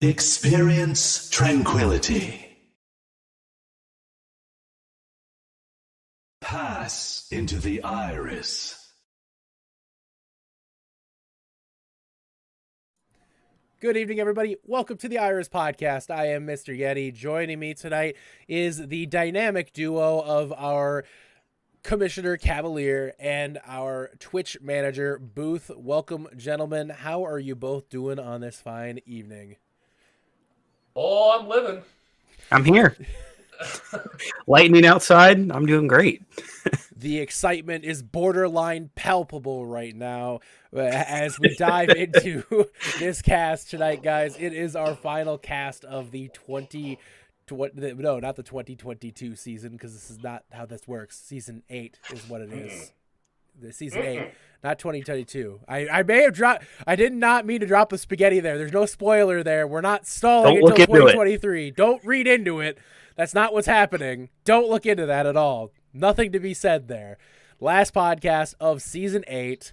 Experience tranquility. Pass into the iris. Good evening, everybody. Welcome to the Iris Podcast. I am Mr. Yeti. Joining me tonight is the dynamic duo of our Commissioner Cavalier and our Twitch manager, Booth. Welcome, gentlemen. How are you both doing on this fine evening? Oh, I'm living. I'm here. Lightning outside. I'm doing great. The excitement is borderline palpable right now as we dive into this cast tonight, guys. It is our final cast of the 2022 season, because this is not how this works. Season 8 is what it is. The season 8, not 2022. I may have dropped. I did not mean to drop the spaghetti there. There's no spoiler there. We're not stalling until 2023. Don't read into it. That's not what's happening. Don't look into that at all. Nothing to be said there. Last podcast of season 8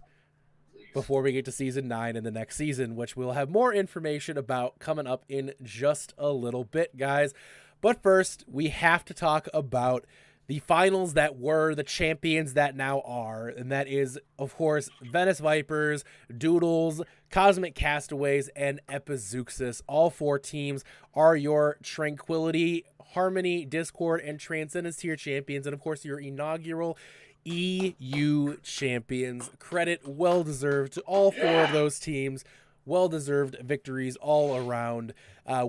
before we get to season 9 in the next season, which we'll have more information about coming up in just a little bit, guys. But first, we have to talk about the finals that were, the champions that now are, and that is, of course, Venice Vipers, Doodles, Cosmic Castaways, and Epizeuxis. All 4 teams are your Tranquility, Harmony, Discord, and Transcendence tier champions, and of course your inaugural EU champions. Credit well-deserved to all 4 of those teams. Well-deserved victories all around.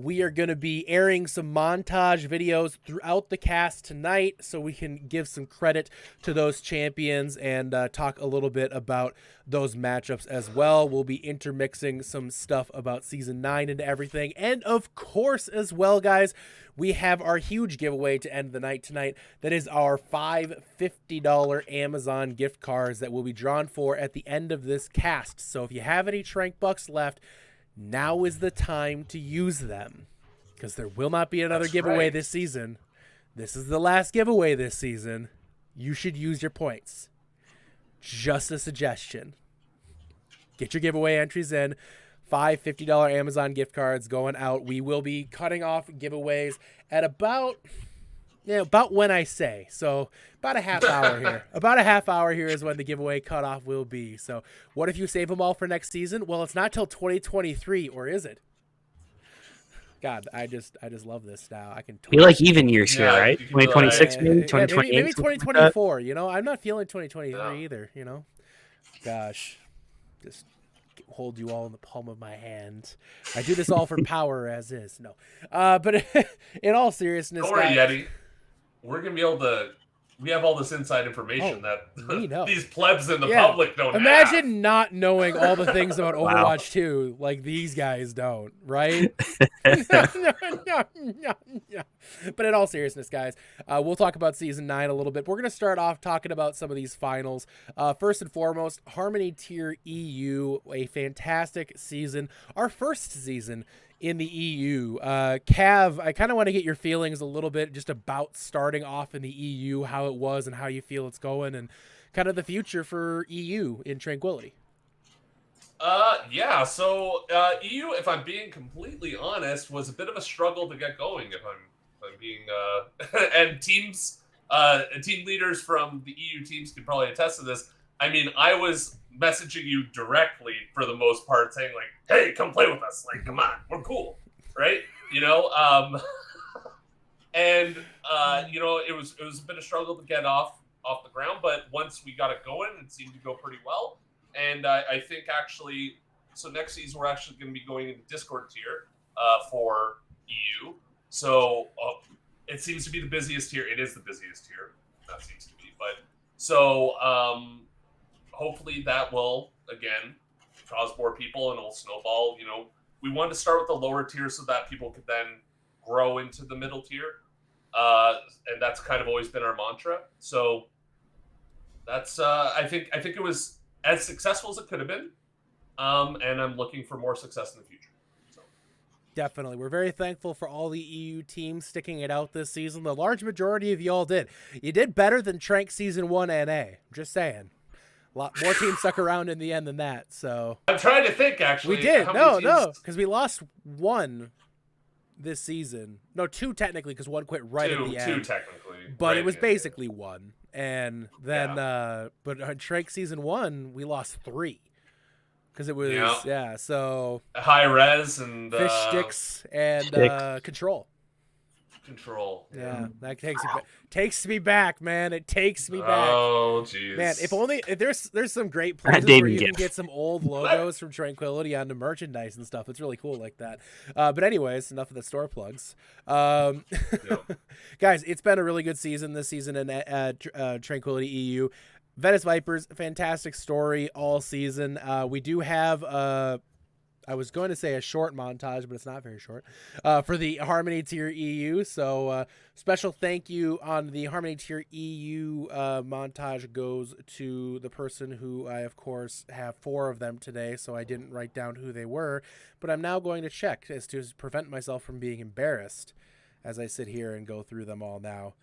We are going to be airing some montage videos throughout the cast tonight so we can give some credit to those champions and talk a little bit about those matchups as well. We'll be intermixing some stuff about Season 9 into everything. And of course, as well, guys, we have our huge giveaway to end the night tonight. That is our 5 $50 Amazon gift cards that will be drawn for at the end of this cast. So if you have any Trank Bucks left, now is the time to use them, because there will not be another giveaway this season. This is the last giveaway this season. You should use your points. Just a suggestion. Get your giveaway entries in. 5 $50 Amazon gift cards going out. We will be cutting off giveaways at about when I say. So about a half hour here. About a half hour here is when the giveaway cutoff will be. So what if you save them all for next season? Well, it's not till 2023, or is it? God, I just love this now. I can feel like even years here, right? 2026, maybe 2028, maybe 2024. You know, I'm not feeling 2023 either. You know, gosh, just hold you all in the palm of my hand. I do this all for power, as is. No, but in all seriousness, don't worry, Yeti. We're gonna be able to. We have all this inside information that we know. These plebs in the public don't Imagine have. not knowing all the things about Overwatch 2 like these guys don't, right? No. But in all seriousness, guys, we'll talk about Season 9 a little bit. We're going to start off talking about some of these finals. First and foremost, Harmony Tier EU, a fantastic season. Our first season in the EU. Cav, I kind of want to get your feelings a little bit just about starting off in the EU, how it was and how you feel it's going, and kind of the future for EU in Tranquility. So EU, if I'm being completely honest, was a bit of a struggle to get going, if I'm being and teams team leaders from the EU teams can probably attest to this. I mean, I was messaging you directly for the most part, saying like, "Hey, come play with us! Like, come on, we're cool, right?" You know, it was a bit of struggle to get off the ground, but once we got it going, it seemed to go pretty well. And I think actually, so next season we're actually going to be going into Discord tier for EU. So it seems to be the busiest tier. It is the busiest tier. That seems to be, but so. Hopefully that will, again, cause more people and it'll snowball. You know, we wanted to start with the lower tier so that people could then grow into the middle tier. And that's kind of always been our mantra. So that's, I think it was as successful as it could have been. And I'm looking for more success in the future. So. Definitely. We're very thankful for all the EU teams sticking it out this season. The large majority of y'all did. You did better than Trank Season 1 NA. I'm just saying. A lot more teams stuck around in the end than that. So I'm trying to think, actually. We did. No, because we lost one this season. No, 2 technically, because 1 quit right at the end. 2 technically. But right it was in. basically 1. And then, but on Trank season 1, we lost 3. Because it was, so. High res and. Fish sticks and Sticks. Control. Control. Yeah, that takes me back, man. It takes me back. Oh, jeez. Man, if there's some great places David where you can Giff. get some old logos from Tranquility onto merchandise and stuff. It's really cool like that. But anyways, enough of the store plugs. Guys, it's been a really good season this season in Tranquility EU. Venice Vipers, fantastic story all season. We do have I was going to say a short montage, but it's not very short, for the Harmony Tier EU. So special thank you on the Harmony Tier EU montage goes to the person who I, of course, have 4 of them today, so I didn't write down who they were. But I'm now going to check as to prevent myself from being embarrassed as I sit here and go through them all now.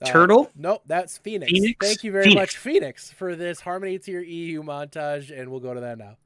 Turtle? Nope, that's Phoenix. Phoenix? Thank you very Phoenix. much, Phoenix, for this Harmony Tier EU montage, and we'll go to that now.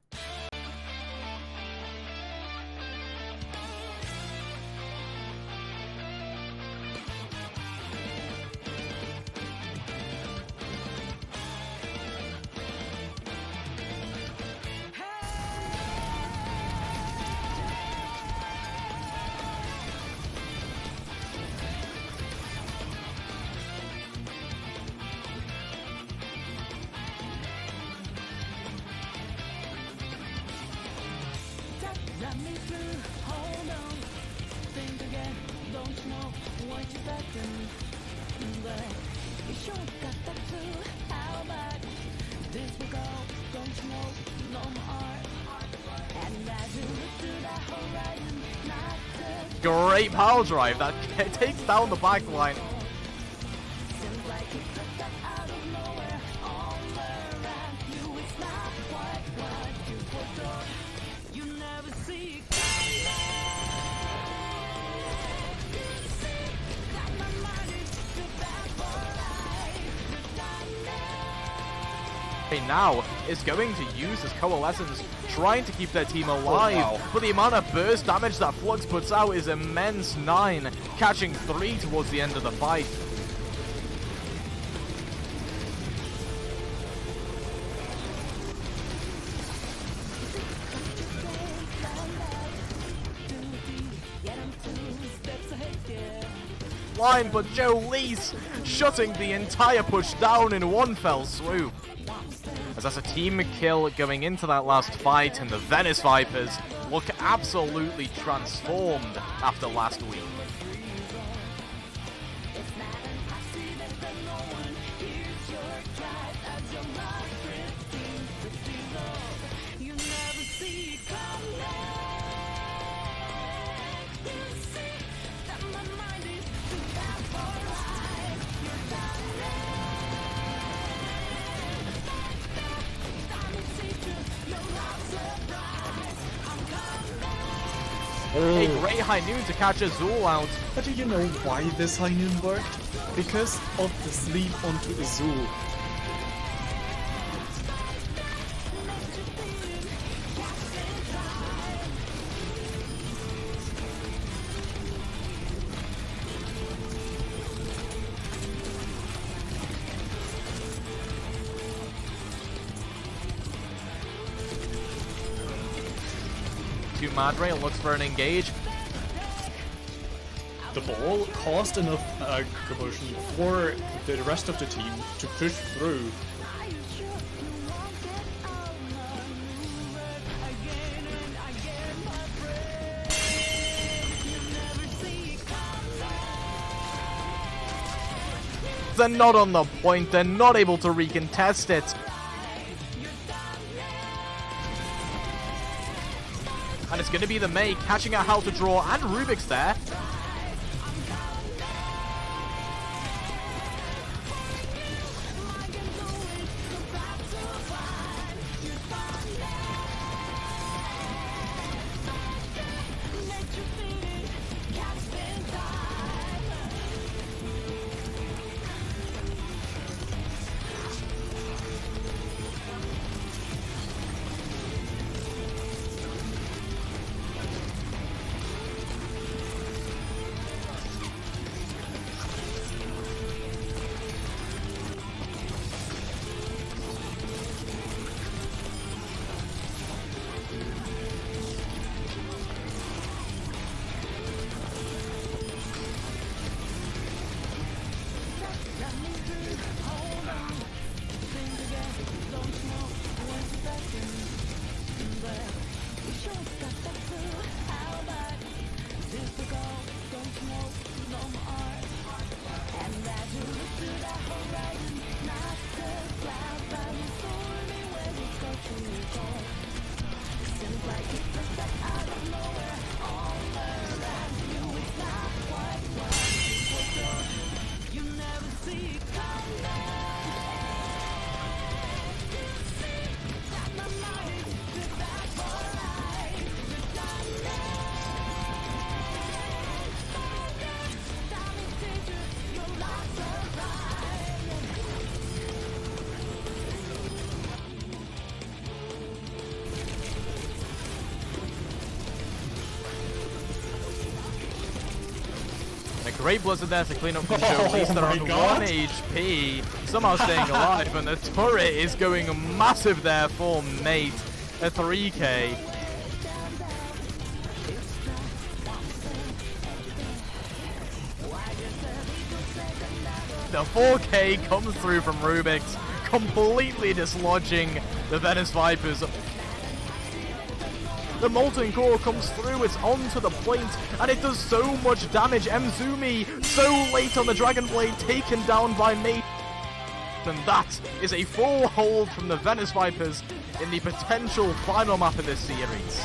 Great power drive that takes down the back line. Now is going to use his coalescence, trying to keep their team alive. But the amount of burst damage that Flux puts out is immense. 9, catching 3 towards the end of the fight. Line, but Joe Lees shutting the entire push down in one fell swoop. As that's a team kill going into that last fight, and the Venice Vipers look absolutely transformed after last week. A great high noon to catch Azul out. But do you know why this high noon worked? Because of the sleep onto Azul. Madre looks for an engage. The ball caused enough commotion for the rest of the team to push through. They're not on the point, they're not able to recontest it. And it's going to be the May catching out how to draw, and Rubik's there. Great Blizzard there to clean up from Joe. At least they're my on God. 1 HP, somehow staying alive, and the turret is going massive there for Mate. A 3k. The 4k comes through from Rubik's, completely dislodging the Venice Vipers. The Molten Core comes through, it's onto the point, and it does so much damage. Mzumi, so late on the Dragon Blade, taken down by Mate. And that is a full hold from the Venice Vipers in the potential final map of this series.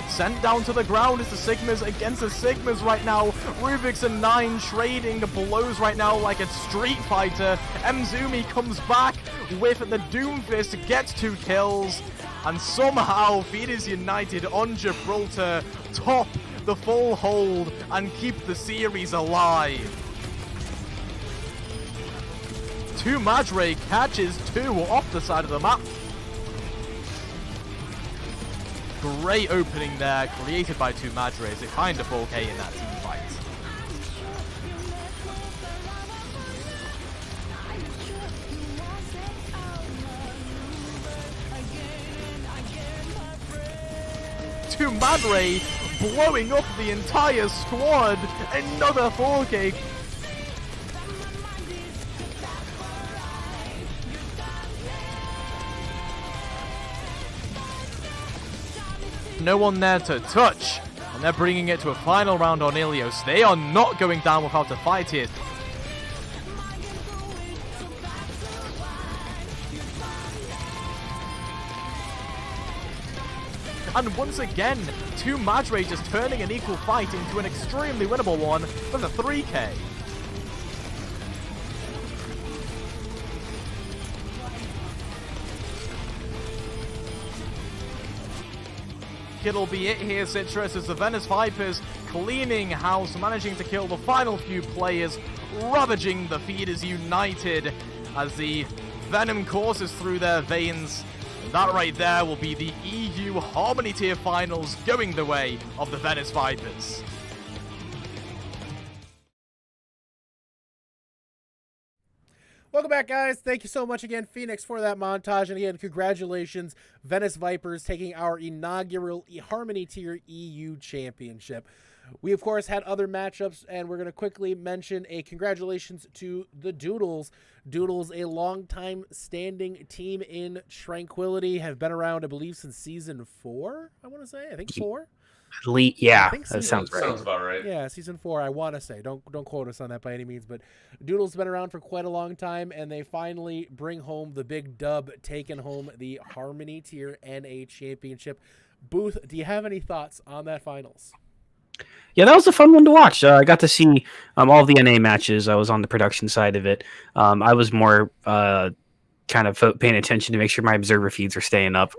Sent down to the ground is the Sigmas against the Sigmas right now. Rubik's and 9 trading blows right now like it's Street Fighter. Mzumi comes back with the Doomfist, gets 2 kills, and somehow Feeders United on Gibraltar top the full hold and keep the series alive. 2 Madre catches 2 off the side of the map. Great opening there, created by 2 Madres. It kind of 4k in that team fight. Two Madre blowing up the entire squad. Another 4k. No one there to touch, and they're bringing it to a final round on Ilios. They are not going down without a fight here. And once again, 2 Madre just turning an equal fight into an extremely winnable one for the 3k. It'll be it here, Citrus, as the Venice Vipers cleaning house, managing to kill the final few players, ravaging the Feeders United as the venom courses through their veins. And that right there will be the EU Harmony Tier Finals going the way of the Venice Vipers. Welcome back, guys. Thank you so much again, Phoenix, for that montage. And again, congratulations, Venice Vipers taking our inaugural Harmony Tier EU Championship. We, of course, had other matchups, and we're going to quickly mention a congratulations to the Doodles. Doodles, a long-time standing team in Tranquility, have been around, I believe, since Season 4, I want to say. I think 4. Yeah, I think that sounds right. Sounds about right. Yeah, Season 4, I want to say. Don't quote us on that by any means, but Doodle's been around for quite a long time, and they finally bring home the big dub, taking home the Harmony Tier NA Championship. Booth, do you have any thoughts on that finals? Yeah, that was a fun one to watch. I got to see all of the NA matches. I was on the production side of it. I was more kind of paying attention to make sure my observer feeds were staying up.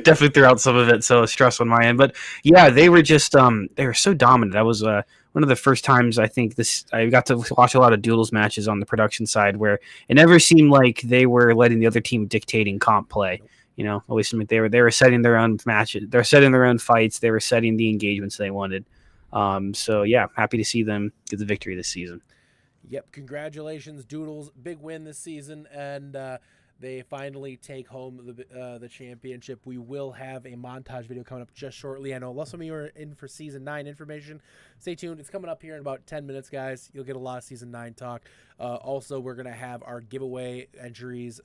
Definitely throughout some of it, so stress on my end. But yeah, they were just they were so dominant. That was one of the first times I think I got to watch a lot of Doodles matches on the production side where it never seemed like they were letting the other team dictating comp play. You know, always seemed like they were setting their own matches, they're setting their own fights, they were setting the engagements they wanted. So yeah, happy to see them get the victory this season. Yep, congratulations, Doodles. Big win this season, and they finally take home the championship. We will have a montage video coming up just shortly. I know some of you are in for Season 9 information. Stay tuned. It's coming up here in about 10 minutes, guys. You'll get a lot of Season 9 talk. Also, we're going to have our giveaway entries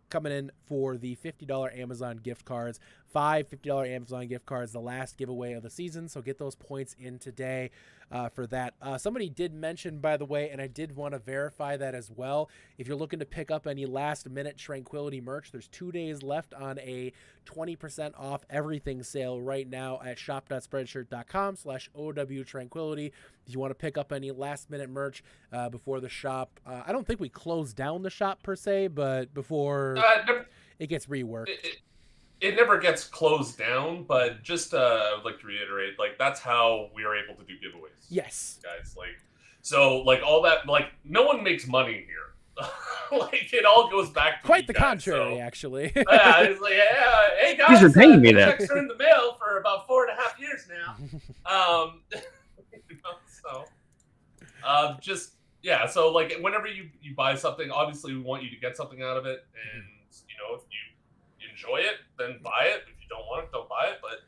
coming in for the $50 Amazon gift cards. 5 $50 Amazon gift cards, the last giveaway of the season. So get those points in today for that. Somebody did mention, by the way, and I did want to verify that as well. If you're looking to pick up any last-minute Tranquility merch, there's 2 days left on a 20% off everything sale right now at shop.spreadshirt.com/OW Tranquility. If you want to pick up any last-minute merch before the shop, I don't think we close down the shop per se, but before it gets reworked. It never gets closed down, but just I'd like to reiterate, like, that's how we are able to do giveaways. Yes. Guys, like, so, like, all that, like, no one makes money here. Like, it all goes back to Quite you the guys, contrary, so. actually. Yeah, it's like, hey guys, These are paying me the that. checks are in the mail for about 4.5 years now. Just yeah. So like, whenever you buy something, obviously we want you to get something out of it, and if you enjoy it, then buy it. If you don't want it, don't buy it. But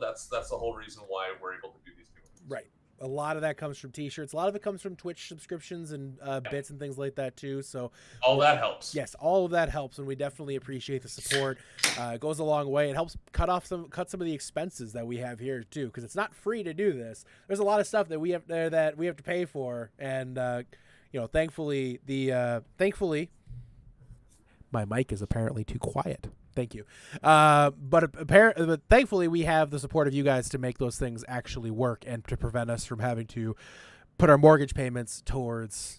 that's the whole reason why we're able to do these giveaways. Right. A lot of that comes from t-shirts. A lot of it comes from Twitch subscriptions and bits and things like that too. So all that helps. Yes, all of that helps, and we definitely appreciate the support. It goes a long way. It helps cut some of the expenses that we have here too, because it's not free to do this. There's a lot of stuff that we have there that we have to pay for, and thankfully my mic is apparently too quiet. Thank you. But thankfully, we have the support of you guys to make those things actually work and to prevent us from having to put our mortgage payments towards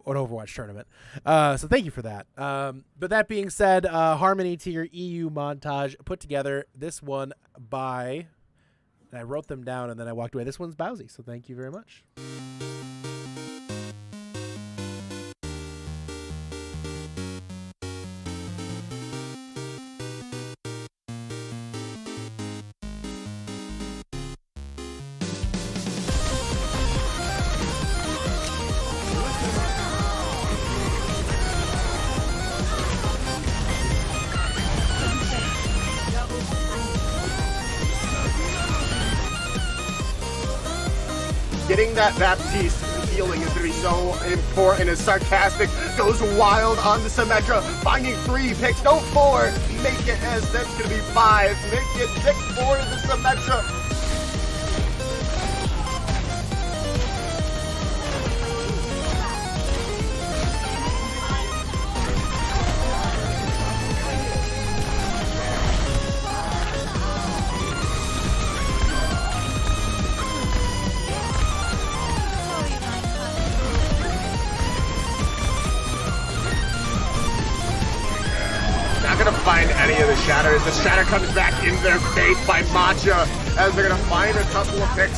an Overwatch tournament. So thank you for that. But that being said, Harmony Tier EU montage put together. This one by, and I wrote them down and then I walked away. This one's Bowsy. So thank you very much. Getting that Baptiste feeling is going to be so important. As Sarcastic goes wild on the Symmetra, finding 3 picks, no 4. Make it as that's going to be 5. Make it 6 for the Symmetra. Find any of the shatters. The shatter comes back in their face by Matcha as they're gonna find a couple of picks.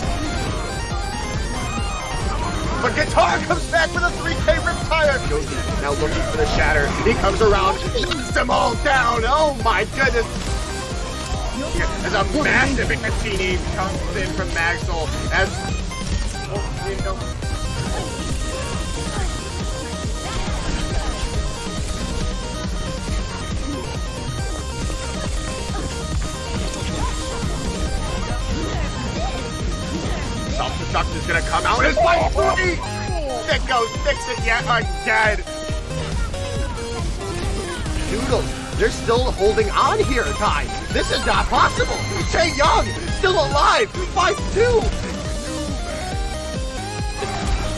But Guitar comes back with a 3K Riptire. Josie now looking for the shatter. He comes around, knocks them all down. Oh my goodness. As a massive Cassini comes in from Maxwell as Self-destruct is gonna come out as by 3! Nick goes, fix it yet again! Doodles, they're still holding on here, guys! This is not possible! Tae Young, still alive! 5-2!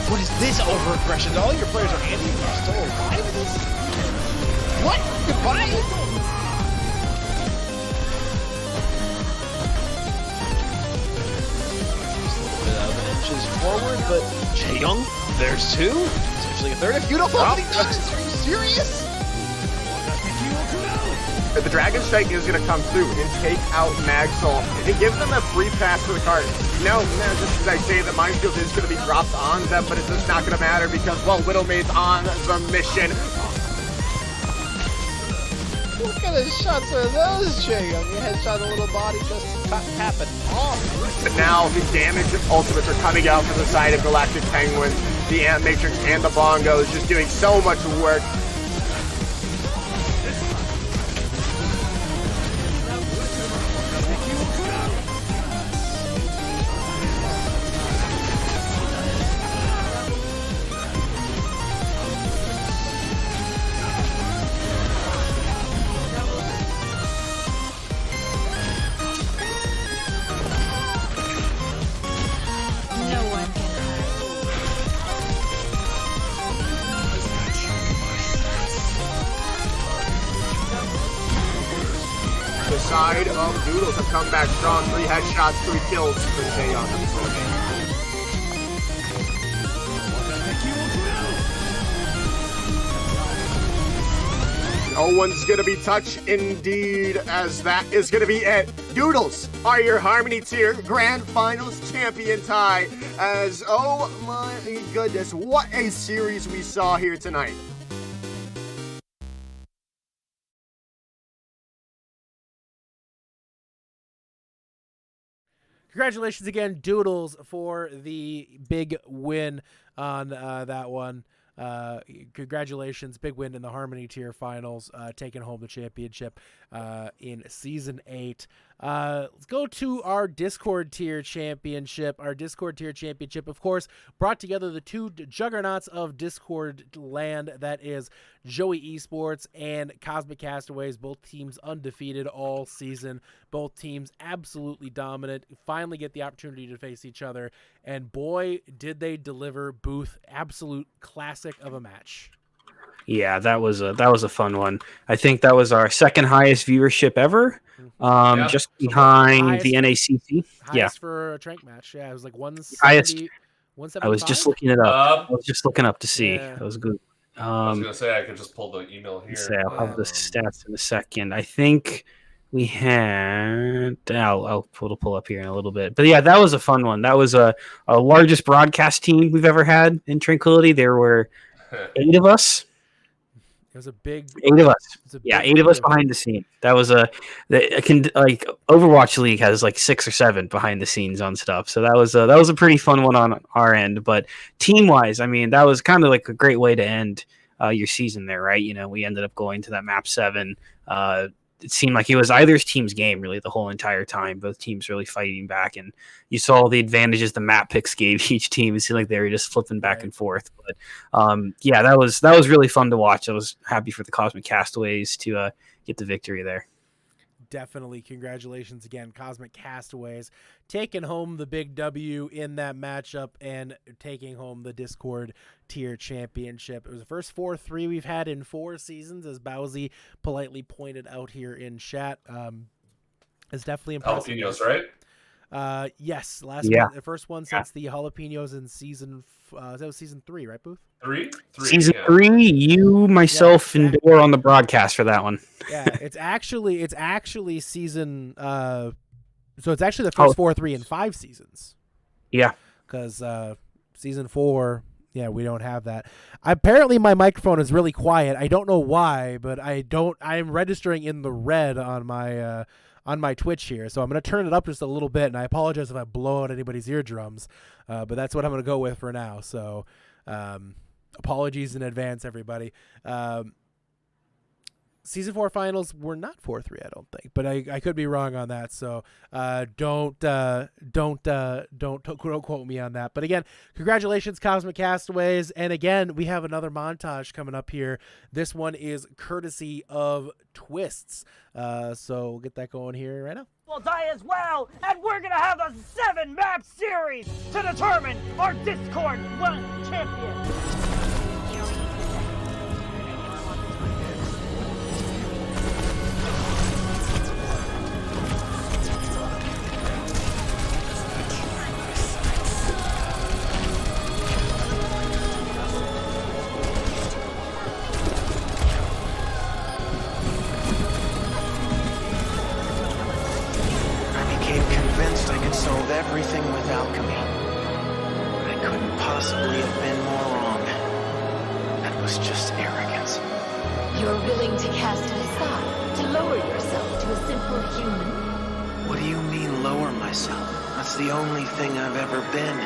What is this over-aggression? All your players are anti, you're still alive with this? What? Goodbye? Forward, but Tae Young, there's 2. Essentially a third. If you don't know what he does, are you serious? The Dragon Strike is going to come through and take out Magsoul and give them a free pass to the card. Now, just as I say, the Minefield is going to be dropped on them, but it's just not going to matter because, well, Widowmaid's on the mission. What kind of shots are those, Tae Young? You headshot the little body just happened off. But now the damage ultimates are coming out from the side of Galactic Penguins. The Ant Matrix and the Bongos just doing so much work. Side of Doodles have come back strong. 3 headshots, 3 kills for Tae Young. No one's gonna be touched indeed, as that is gonna be it. Doodles are your Harmony Tier Grand Finals champion tie. As oh my goodness, what a series we saw here tonight. congratulations again, Doodles, for the big win on that one. Congratulations, big win in the Harmony Tier Finals, taking home the championship in Season 8. Let's go to our Discord Tier Championship. Our Discord Tier Championship, of course, brought together the two juggernauts of Discord land, that is Joey Esports and Cosmic Castaways, both teams undefeated all season, both teams absolutely dominant, finally get the opportunity to face each other, and boy, did they deliver. Booth, absolute classic of a match. Yeah, that was a fun one. I think that was our second highest viewership ever, just behind the NACC. Highest for a Trank match. Yeah, it was like 170. Highest. 175? I was just looking it up. I was just looking up to see. Yeah. That was good. I was gonna say I could just pull the email here. Say I'll have the stats in a second. I think we had. I'll pull up here in a little bit. But yeah, that was a fun one. That was a largest broadcast team we've ever had in Tranquility. There were 8 of us. It was a big 8 of us. Yeah, 8 of us behind the scene. That was Overwatch League has like 6 or 7 behind the scenes on stuff. So that was a pretty fun one on our end. But team wise, I mean, that was kind of like a great way to end your season there, right? You know, we ended up going to that map 7. It seemed like it was either team's game really the whole entire time. Both teams really fighting back, and you saw the advantages the map picks gave each team. It seemed like they were just flipping back and forth. But yeah, that was really fun to watch. I was happy for the Cosmic Castaways to get the victory there. Definitely. Congratulations again, Cosmic Castaways, taking home the big W in that matchup and taking home the Discord Tier Championship. It was the first 4-3 we've had in 4 seasons, as Bowsy politely pointed out here in chat. It's definitely impressive. Jalapenos, right? Yes, the first one since the jalapenos in season. That was season 3, right, Booth? 3? Season 3. You, myself, and Dor on the broadcast for that one. Yeah, it's actually season. So it's actually the first 4, 3, and 5 seasons. Yeah, because season 4. Yeah, we don't have that. Apparently, my microphone is really quiet. I don't know why, but I'm registering in the red on my Twitch here, so I'm going to turn it up just a little bit, and I apologize if I blow out anybody's eardrums, but that's what I'm going to go with for now, so apologies in advance, everybody. Season 4 finals were not 4-3, I don't think, but I could be wrong on that, so don't quote me on that. But again, congratulations, Cosmic Castaways, and again, we have another montage coming up here. This one is courtesy of Twists, so we'll get that going here right now. Will die as well, and we're gonna have a 7-map series to determine our Discord 1 champion. Everything with alchemy. I couldn't possibly have been more wrong. That was just arrogance. You're willing to cast it aside, to lower yourself to a simple human? What do you mean, lower myself? That's the only thing I've ever been.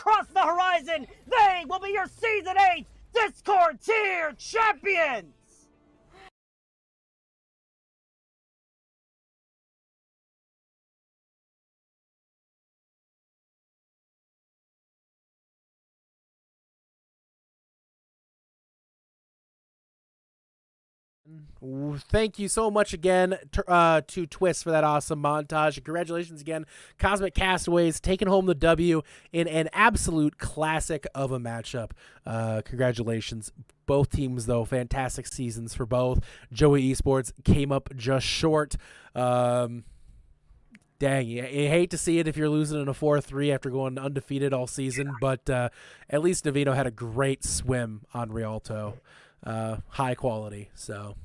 across the horizon, they will be your Season 8 Discord Tier Champions! Thank you so much again to Twist for that awesome montage. Congratulations again, Cosmic Castaways taking home the W in an absolute classic of a matchup. Congratulations. Both teams, though, fantastic seasons for both. Joey Esports came up just short. Dang, you hate to see it if you're losing in a 4-3 after going undefeated all season, but at least Navino had a great swim on Rialto. High quality, so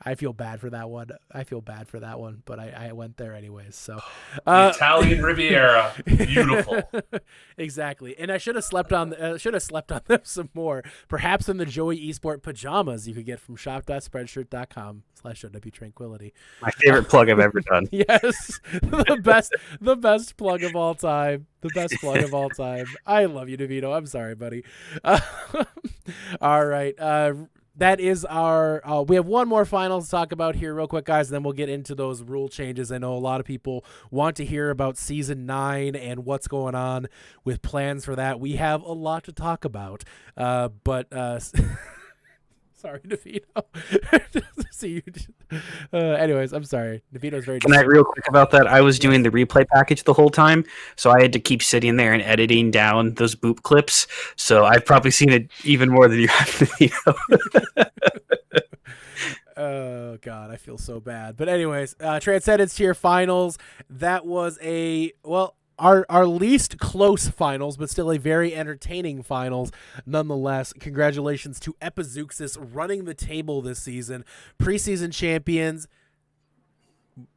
I feel bad for that one. But I went there anyways. So the Italian Riviera, beautiful. Exactly. And I should have slept on them some more. Perhaps in the Joey Esport pajamas you could get from shop.spreadshirt.com/OWTranquility. My favorite plug I've ever done. Yes, the best plug of all time. The best plug of all time. I love you, Navino. I'm sorry, buddy. All right. That is our we have one more final to talk about here real quick, guys, and then we'll get into those rule changes. I know a lot of people want to hear about Season 9 and what's going on with plans for that. We have a lot to talk about, but sorry, Navino. See you. Anyways, I'm sorry. Navino's very. Can I real quick about that? I was doing the replay package the whole time, so I had to keep sitting there and editing down those boop clips. So I've probably seen it even more than you have, Navino. Oh God, I feel so bad. But anyways, Transcendence Tier Finals. That was our least close finals, but still a very entertaining finals nonetheless. Congratulations to Epizeuxis running the table this season. Preseason champions,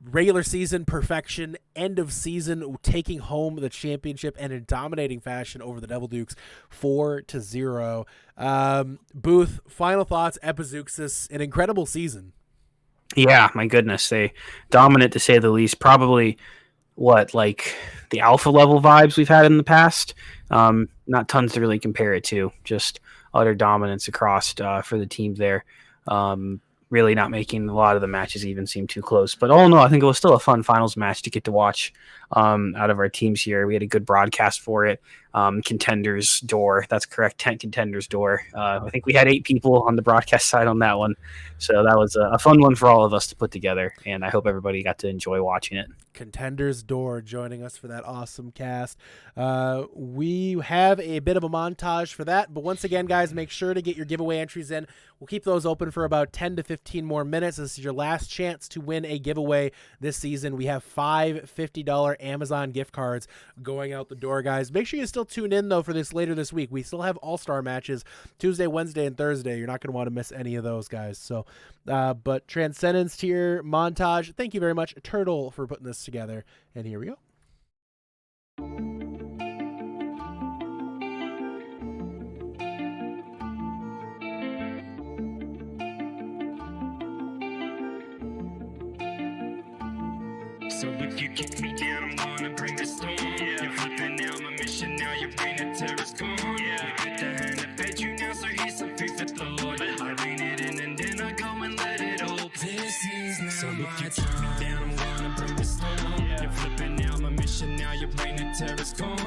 regular season perfection, end of season taking home the championship and in dominating fashion over the Devil Dukes 4-0. Booth, final thoughts. Epizeuxis, an incredible season. Yeah, my goodness. They dominant to say the least. Probably like the alpha level vibes we've had in the past. Not tons to really compare it to. Just utter dominance across for the team there. Really not making a lot of the matches even seem too close. But all in all, I think it was still a fun finals match to get to watch out of our teams here. We had a good broadcast for it. Contenders door. That's correct. 10 contenders door. I think we had 8 people on the broadcast side on that one. So that was a fun one for all of us to put together. And I hope everybody got to enjoy watching it. Contenders door joining us for that awesome cast. We have a bit of a montage for that. But once again, guys, make sure to get your giveaway entries in. We'll keep those open for about 10 to 15 more minutes. This is your last chance to win a giveaway this season. We have 5 $50 Amazon gift cards going out the door, guys. Make sure you still tune in, though, for this later this week. We still have all-star matches Tuesday, Wednesday, and Thursday. You're not going to want to miss any of those, guys. So, but Transcendence Tier montage. Thank you very much, Turtle, for putting this together. And here we go. So if you kick me down, I'm gonna bring the storm. You're flipping out my mission, now your brain and terror's gone. I put the hand that fed you now, so here's some faith with the Lord. I rein it in and then I go and let it open. This is now so if you kick me down, I'm gonna bring the storm. You're flipping out my mission, now your brain and terror's gone. We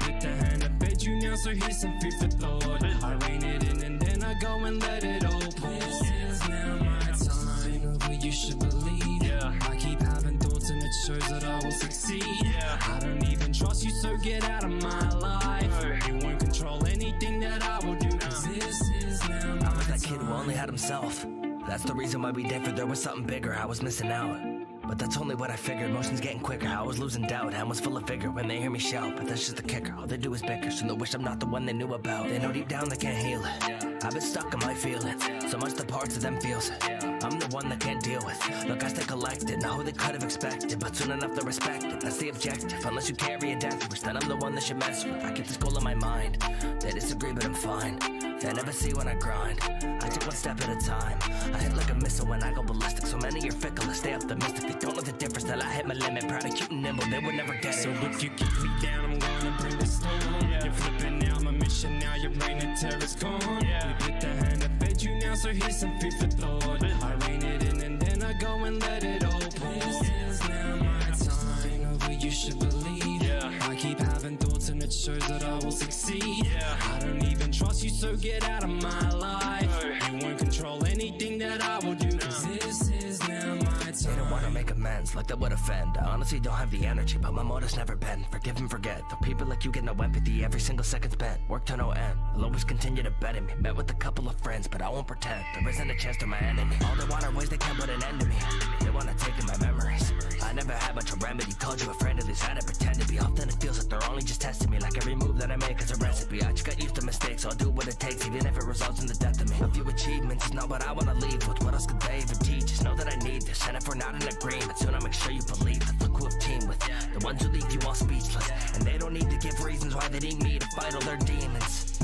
put the hand that fed you now, so here's some faith with the Lord. I rein it in and then I go and let it open. This is now my time, but you should believe. I keep having thoughts and it shows that I will succeed. I don't even trust you, so get out of my life. You won't control anything that I will do. This is now my I was that kid who only had himself. That's the reason why we differed. There was something bigger, I was missing out. But that's only what I figured. Motion's getting quicker, I was losing doubt. Hand was full of vigor when they hear me shout. But that's just the kicker, all they do is bicker. So they wish I'm not the one they knew about. They know deep down they can't heal it. I've been stuck in my feelings. So much the parts of them feels. I'm the one that can't deal with. Look, I stay collected, not who they could have expected, but soon enough to respect it. That's the objective. Unless you carry a death wish, then I'm the one that should mess with. I get this goal in my mind. They disagree, but I'm fine. They never see when I grind. I take one step at a time. I hit like a missile when I go ballistic. So many are fickle, I stay optimistic. They don't know the difference till I hit my limit. Proud of cute and nimble, they would never get it. So if you keep me down, I'm gonna bring the storm. You're flipping out my mission, now your reign of terror is gone. You bit the hand that fed you now, so here's some food for thought. I rein it in and then I go and let it all pour. This is now my time, over you should believe. I keep having thoughts and it shows that I will succeed. I don't even trust you, so get out of my life. You won't control anything that I will do, cause this is now my time. They don't wanna make amends, like that would offend. I honestly don't have the energy, but my motive's never been forgive and forget. The people like you get no empathy, every single second spent. Work to no end, I'll always continue to bet in me. Met with a couple of friends, but I won't pretend. There isn't a chance to my enemy. All they want are ways they can put an end to me. They wanna take in my memories. I never had much of remedy, told you a friend of this, I didn't pretend to be. Often it feels like they're only just testing me, like every move that I make is a recipe. I just got used to mistakes, so I'll do what it takes, even if it results in the death of me. A few achievements is not what I wanna leave with. What else could they even teach? Just know that I need this, and if we're not in agreement, soon I'll make sure you believe that. Look who I've teamed with, the ones who leave you all speechless, and they don't need to give reasons why they need me to fight all their demons.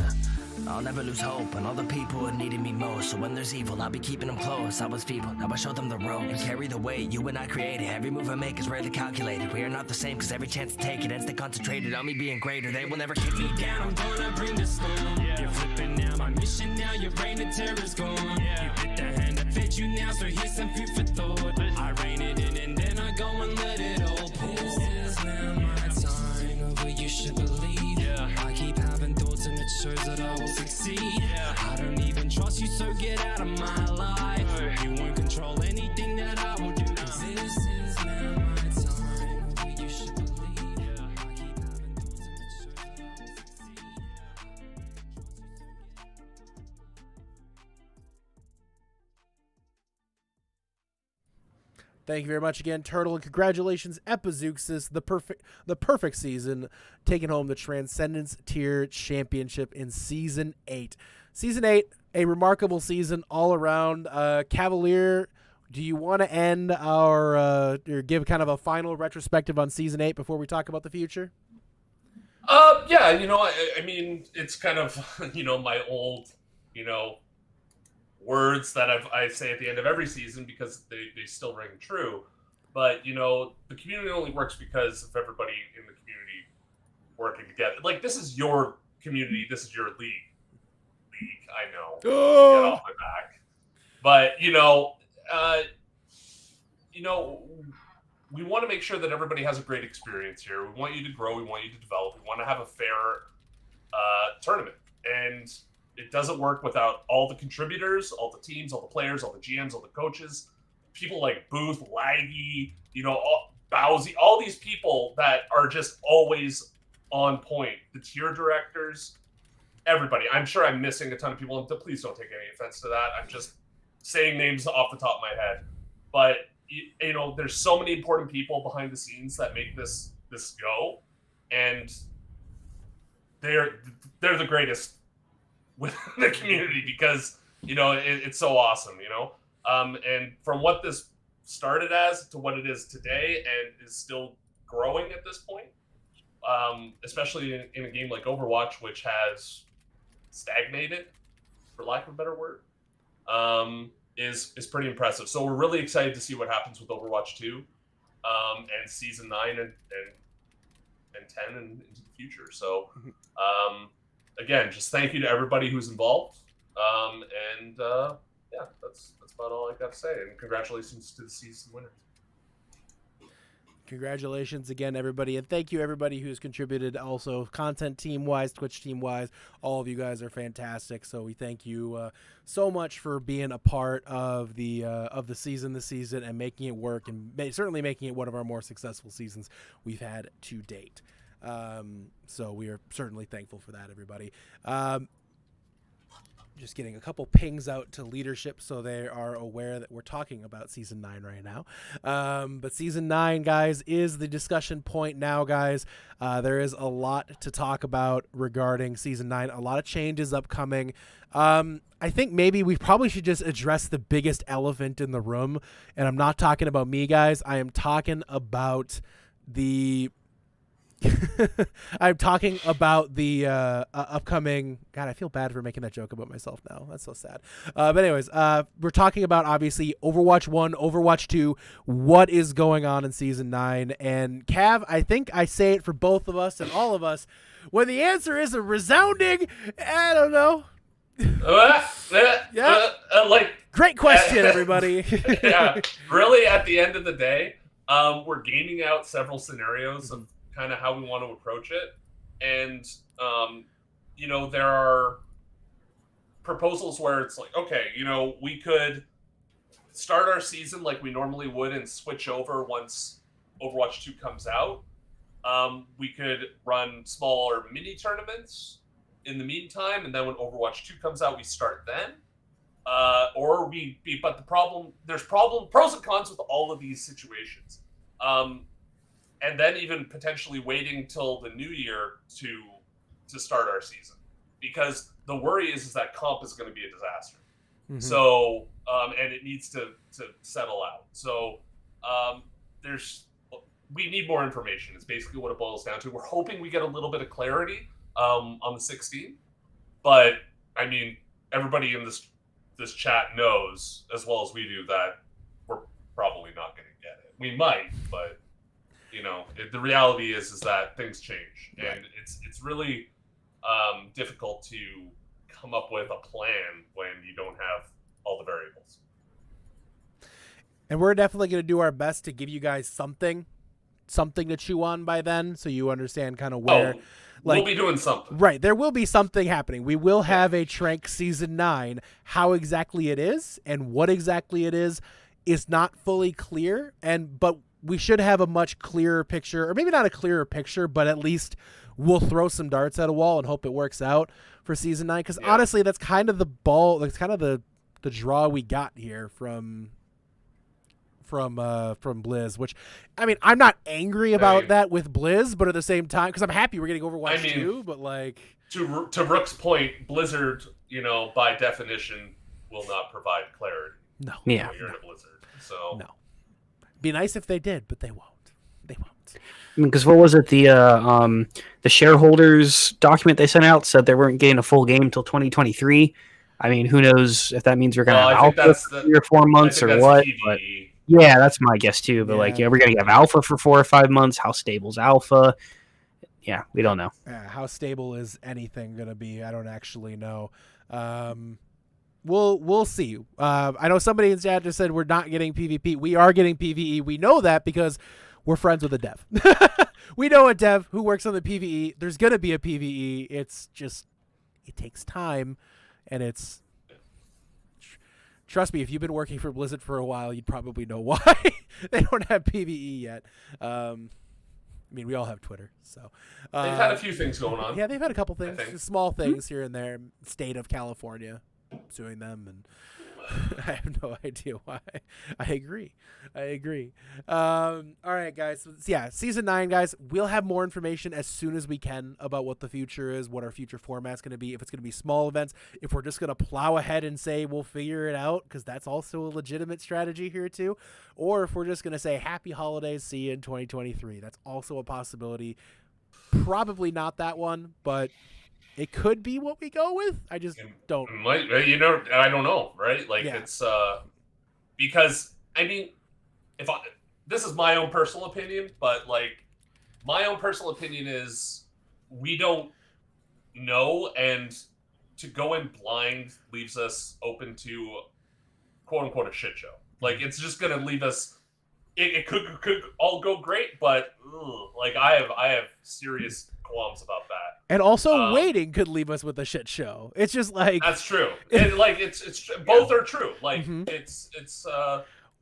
I'll never lose hope on all the people who needed me most. So when there's evil, I'll be keeping them close. I was feeble, now I show them the road and carry the weight you and I created. Every move I make is rarely calculated. We are not the same, cause every chance to take it and stay concentrated on me being greater. They will never kick me down, I'm gonna bring the storm. You're flipping out my mission, now your reign of terror is gone. You bit the hand that fed you now, so here's some food for thought. I rein it in and then I go and let it all pour. This is now my time, over you should believe. I keep having thoughts and it shows that I will succeed. I don't even trust you, so get out of my life. You won't control anything that I will do, cause this is now my time, over you should believe. I keep having thoughts and it shows that I will succeed. Thank you very much again, Turtle, and congratulations, Epizeuxis, the perfect season, taking home the Transcendence Tier Championship in Season 8. Season 8, a remarkable season all around. Cavalier, do you want to end or give kind of a final retrospective on Season 8 before we talk about the future? Yeah, I mean, it's kind of, my old, words that I say at the end of every season because they still ring true. But, the community only works because of everybody in the community working together. Like, this is your community. This is your league. I know. Oh! Get off my back. But, we want to make sure that everybody has a great experience here. We want you to grow. We want you to develop. We want to have a fair tournament. And it doesn't work without all the contributors, all the teams, all the players, all the GMs, all the coaches, people like Booth, Laggy, Bowsy, all these people that are just always on point. The tier directors, everybody. I'm sure I'm missing a ton of people, and please don't take any offense to that. I'm just saying names off the top of my head. But, there's so many important people behind the scenes that make this go, and they're the greatest with the community because it's so awesome, and from what this started as to what it is today and is still growing at this point, especially in a game like Overwatch, which has stagnated, for lack of a better word, is pretty impressive. So we're really excited to see what happens with Overwatch 2 and Season 9 and 10 and into the future. So again, just thank you to everybody who's involved. Yeah, that's about all I got to say. And congratulations to the season winners. Congratulations again, everybody. And thank you, everybody who's contributed also content team-wise, Twitch team-wise. All of you guys are fantastic. So we thank you so much for being a part of the season this season and making it work and certainly making it one of our more successful seasons we've had to date. So we are certainly thankful for that, everybody. just getting a couple pings out to leadership so they are aware that we're talking about Season 9 right now. But Season 9, guys, is the discussion point now, guys. There is a lot to talk about regarding Season 9. A lot of changes upcoming. I think maybe we probably should just address the biggest elephant in the room. And I'm not talking about me, guys. I am talking about the... I'm talking about the upcoming... God, I feel bad for making that joke about myself now. That's so sad. But anyways, we're talking about, obviously, Overwatch 1, Overwatch 2, what is going on in Season 9. And Cav, I think I say it for both of us and all of us, when the answer is a resounding, I don't know. Like, great question, everybody. Yeah, really, at the end of the day, we're gaming out several scenarios of kind of how we want to approach it, and you know, there are proposals where it's like, okay, you know, we could start our season like we normally would and switch over once Overwatch 2 comes out. We could run smaller mini tournaments in the meantime, and then when Overwatch 2 comes out, we start then. But the problem, there's pros and cons with all of these situations. And then even potentially waiting till the new year to start our season, because the worry is that comp is going to be a disaster. Mm-hmm. So and it needs to settle out. So we need more information. Is basically what it boils down to. We're hoping we get a little bit of clarity on the 16th, but I mean, everybody in this chat knows as well as we do that we're probably not going to get it. We might, but you know, the reality is that things change, and it's really difficult to come up with a plan when you don't have all the variables. And we're definitely going to do our best to give you guys something to chew on by then, so you understand kind of where. We'll be doing something. Right, there will be something happening. We will have a Trank Season 9. How exactly it is and what exactly it is not fully clear, but we should have a much clearer picture, or maybe not a clearer picture, but at least we'll throw some darts at a wall and hope it works out for Season 9. Because honestly, that's kind of that's kind of the draw we got here from Blizz, which, I mean, I'm not angry about that with Blizz, but at the same time, because I'm happy we're getting Overwatch 2, but like... To Rook's point, Blizzard, you know, by definition, will not provide clarity. No. Yeah. You're in a Blizzard, so... No. Be nice if they did, but they won't. They won't. Because what was it? The shareholders document they sent out said they weren't getting a full game until 2023. I mean, who knows if that means we're going to have alpha for 3 or 4 months or what. But yeah, that's my guess too. But we're going to have alpha for 4 or 5 months. How stable's alpha? Yeah, we don't know. How stable is anything going to be? I don't actually know. We'll see. I know somebody in chat just said we're not getting PvP. We are getting PvE. We know that because we're friends with a dev. We know a dev who works on the PvE. There's going to be a PvE. It's just, it takes time, and it's... Trust me, if you've been working for Blizzard for a while, you'd probably know why they don't have PvE yet. I mean, we all have Twitter, so... they've had a few things going on. Yeah, they've had a couple things, small things here and there. State of California suing them, and I have no idea why. I agree. All right, guys. So, yeah, Season 9, guys, we'll have more information as soon as we can about what the future is, what our future format's going to be, if it's going to be small events, if we're just going to plow ahead and say we'll figure it out, because that's also a legitimate strategy here too, or if we're just going to say happy holidays, see you in 2023. That's also a possibility. Probably not that one, but... it could be what we go with. I just don't. You know, I don't know, right? Like it's because I mean, this is my own personal opinion, but like my own personal opinion is we don't know, and to go in blind leaves us open to quote unquote a shit show. Like it's just gonna leave us. It could all go great, but like I have serious qualms about that. And also, waiting could leave us with a shit show. It's just like that's true. And like it's both are true. Like it's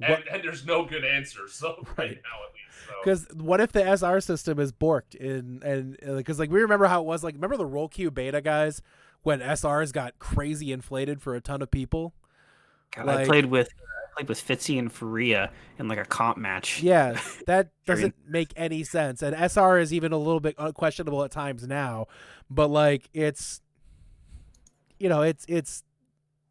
and there's no good answer. So right now at least. Because what if the SR system is borked in and because like we remember how it was, like remember the roll queue beta, guys, when SRs got crazy inflated for a ton of people. God, I played with Fitzy and Faria in like a comp match. Yeah, that doesn't make any sense. And SR is even a little bit questionable at times now, but like it's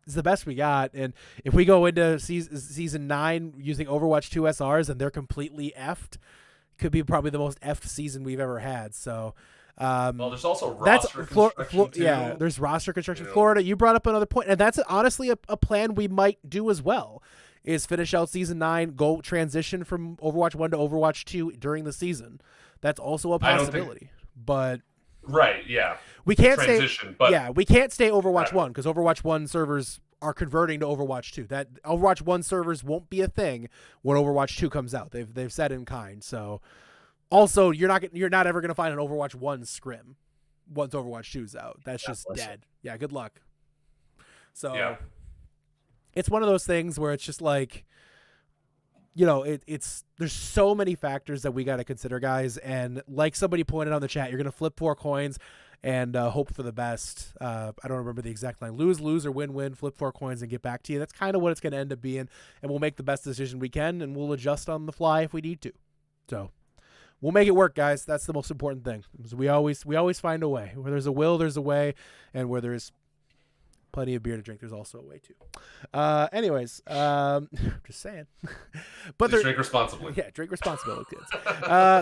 the best we got. And if we go into season 9 using Overwatch 2 SRs and they're completely effed, could be probably the most effed season we've ever had. So well, there's also roster construction too. Yeah, there's roster construction. Florida, you brought up another point, and that's honestly a plan we might do as well, is finish out season 9, go transition from Overwatch 1 to Overwatch 2 during the season. That's also a possibility. But right, yeah. We can't transition, we can't stay Overwatch 1 because Overwatch 1 servers are converting to Overwatch 2. That Overwatch 1 servers won't be a thing when Overwatch 2 comes out. They've said in kind. So also you're not ever going to find an Overwatch 1 scrim once Overwatch 2's out. That's just dead. Yeah, good luck. So it's one of those things where it's just like, it's there's so many factors that we got to consider, guys. And like somebody pointed out in the chat, you're going to flip 4 coins and hope for the best. I don't remember the exact line. Lose, or win, flip 4 coins and get back to you. That's kind of what it's going to end up being. And we'll make the best decision we can, and we'll adjust on the fly if we need to. So we'll make it work, guys. That's the most important thing. We always find a way. Where there's a will, there's a way. And where there's plenty of beer to drink, there's also a way too. Anyways, just saying. But drink responsibly. Yeah, drink responsibly, kids.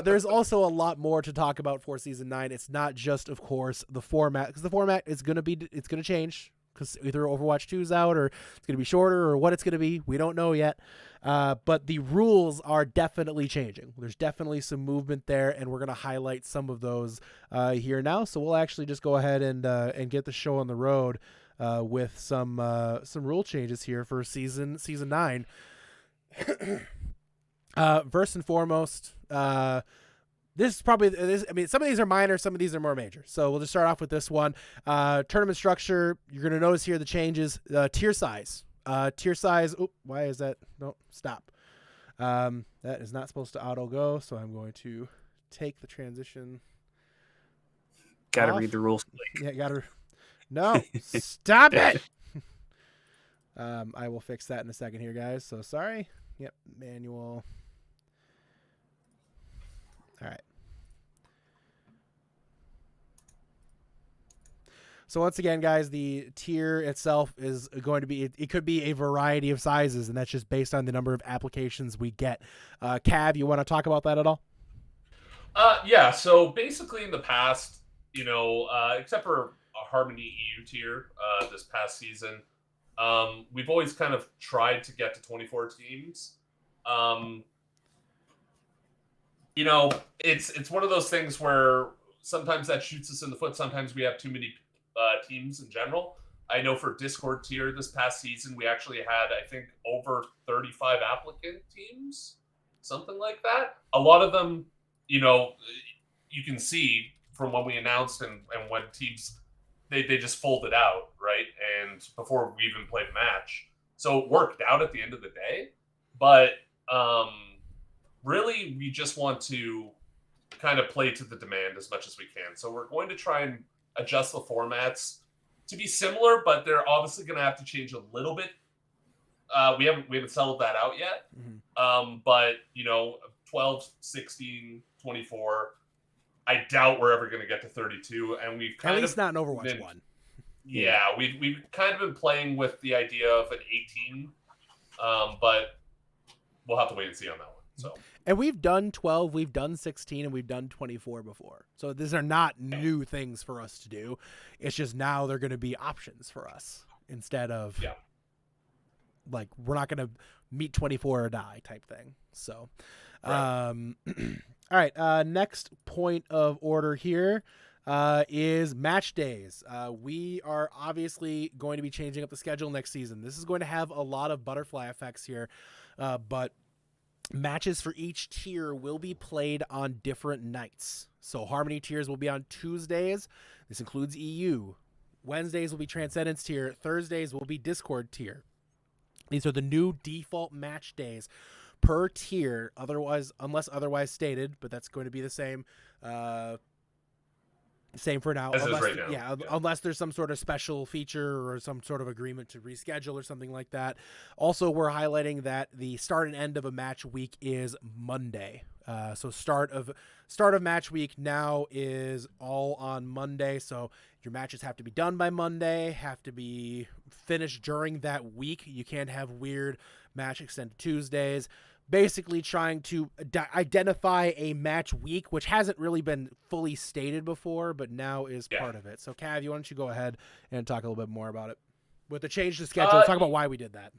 There's also a lot more to talk about for season 9. It's not just, of course, the format, because the format is gonna change because either Overwatch 2's out or it's gonna be shorter or what it's gonna be. We don't know yet. But the rules are definitely changing. There's definitely some movement there, and we're gonna highlight some of those here now. So we'll actually just go ahead and get the show on the road. With some rule changes here for season 9. First and foremost, this is probably this. I mean, some of these are minor, some of these are more major. So we'll just start off with this one. Tournament structure. You're gonna notice here the changes. Tier size. Oop, why is that? No, stop. That is not supposed to auto go. So I'm going to take the transition. Gotta read the rules. Yeah, gotta. No, stop it. I will fix that in a second here, guys. So sorry. Yep, manual. All right. So once again, guys, the tier itself is going to be, it could be a variety of sizes, and that's just based on the number of applications we get. Cav, you want to talk about that at all? Yeah, so basically in the past, except for Harmony EU tier this past season, we've always kind of tried to get to 24 teams. It's one of those things where sometimes that shoots us in the foot. Sometimes we have too many teams in general. I know for Discord tier this past season, we actually had, I think, over 35 applicant teams, something like that. A lot of them, you can see from when we announced and when teams they just folded out, right? And before we even played a match. So it worked out at the end of the day. But really, we just want to kind of play to the demand as much as we can. So we're going to try and adjust the formats to be similar, but they're obviously going to have to change a little bit. We haven't settled that out yet. Mm-hmm. But, 12, 16, 24... I doubt we're ever going to get to 32, and we've kind at least not in Overwatch 1. Yeah, we've kind of been playing with the idea of an 18, but we'll have to wait and see on that one. So, and we've done 12, we've done 16, and we've done 24 before. So these are not new things for us to do. It's just now they're going to be options for us instead of like we're not going to meet 24 or die type thing. So, right. All right, next point of order here is match days. We are obviously going to be changing up the schedule next season. This is going to have a lot of butterfly effects here, but matches for each tier will be played on different nights. So Harmony tiers will be on Tuesdays. This includes EU. Wednesdays will be Transcendence tier. Thursdays will be Discord tier. These are the new default match days per tier, unless otherwise stated, but that's going to be the same Same for now. As is Unless, right now. yeah, unless there's some sort of special feature or some sort of agreement to reschedule or something like that. Also, we're highlighting that the start and end of a match week is Monday. So start of match week now is all on Monday. So your matches have to be done by Monday, have to be finished during that week. You can't have weird match extended Tuesdays. Basically trying to identify a match week, which hasn't really been fully stated before, but now is part of it. So, Cav, why don't you go ahead and talk a little bit more about it? With the change to schedule, talk about why we did that.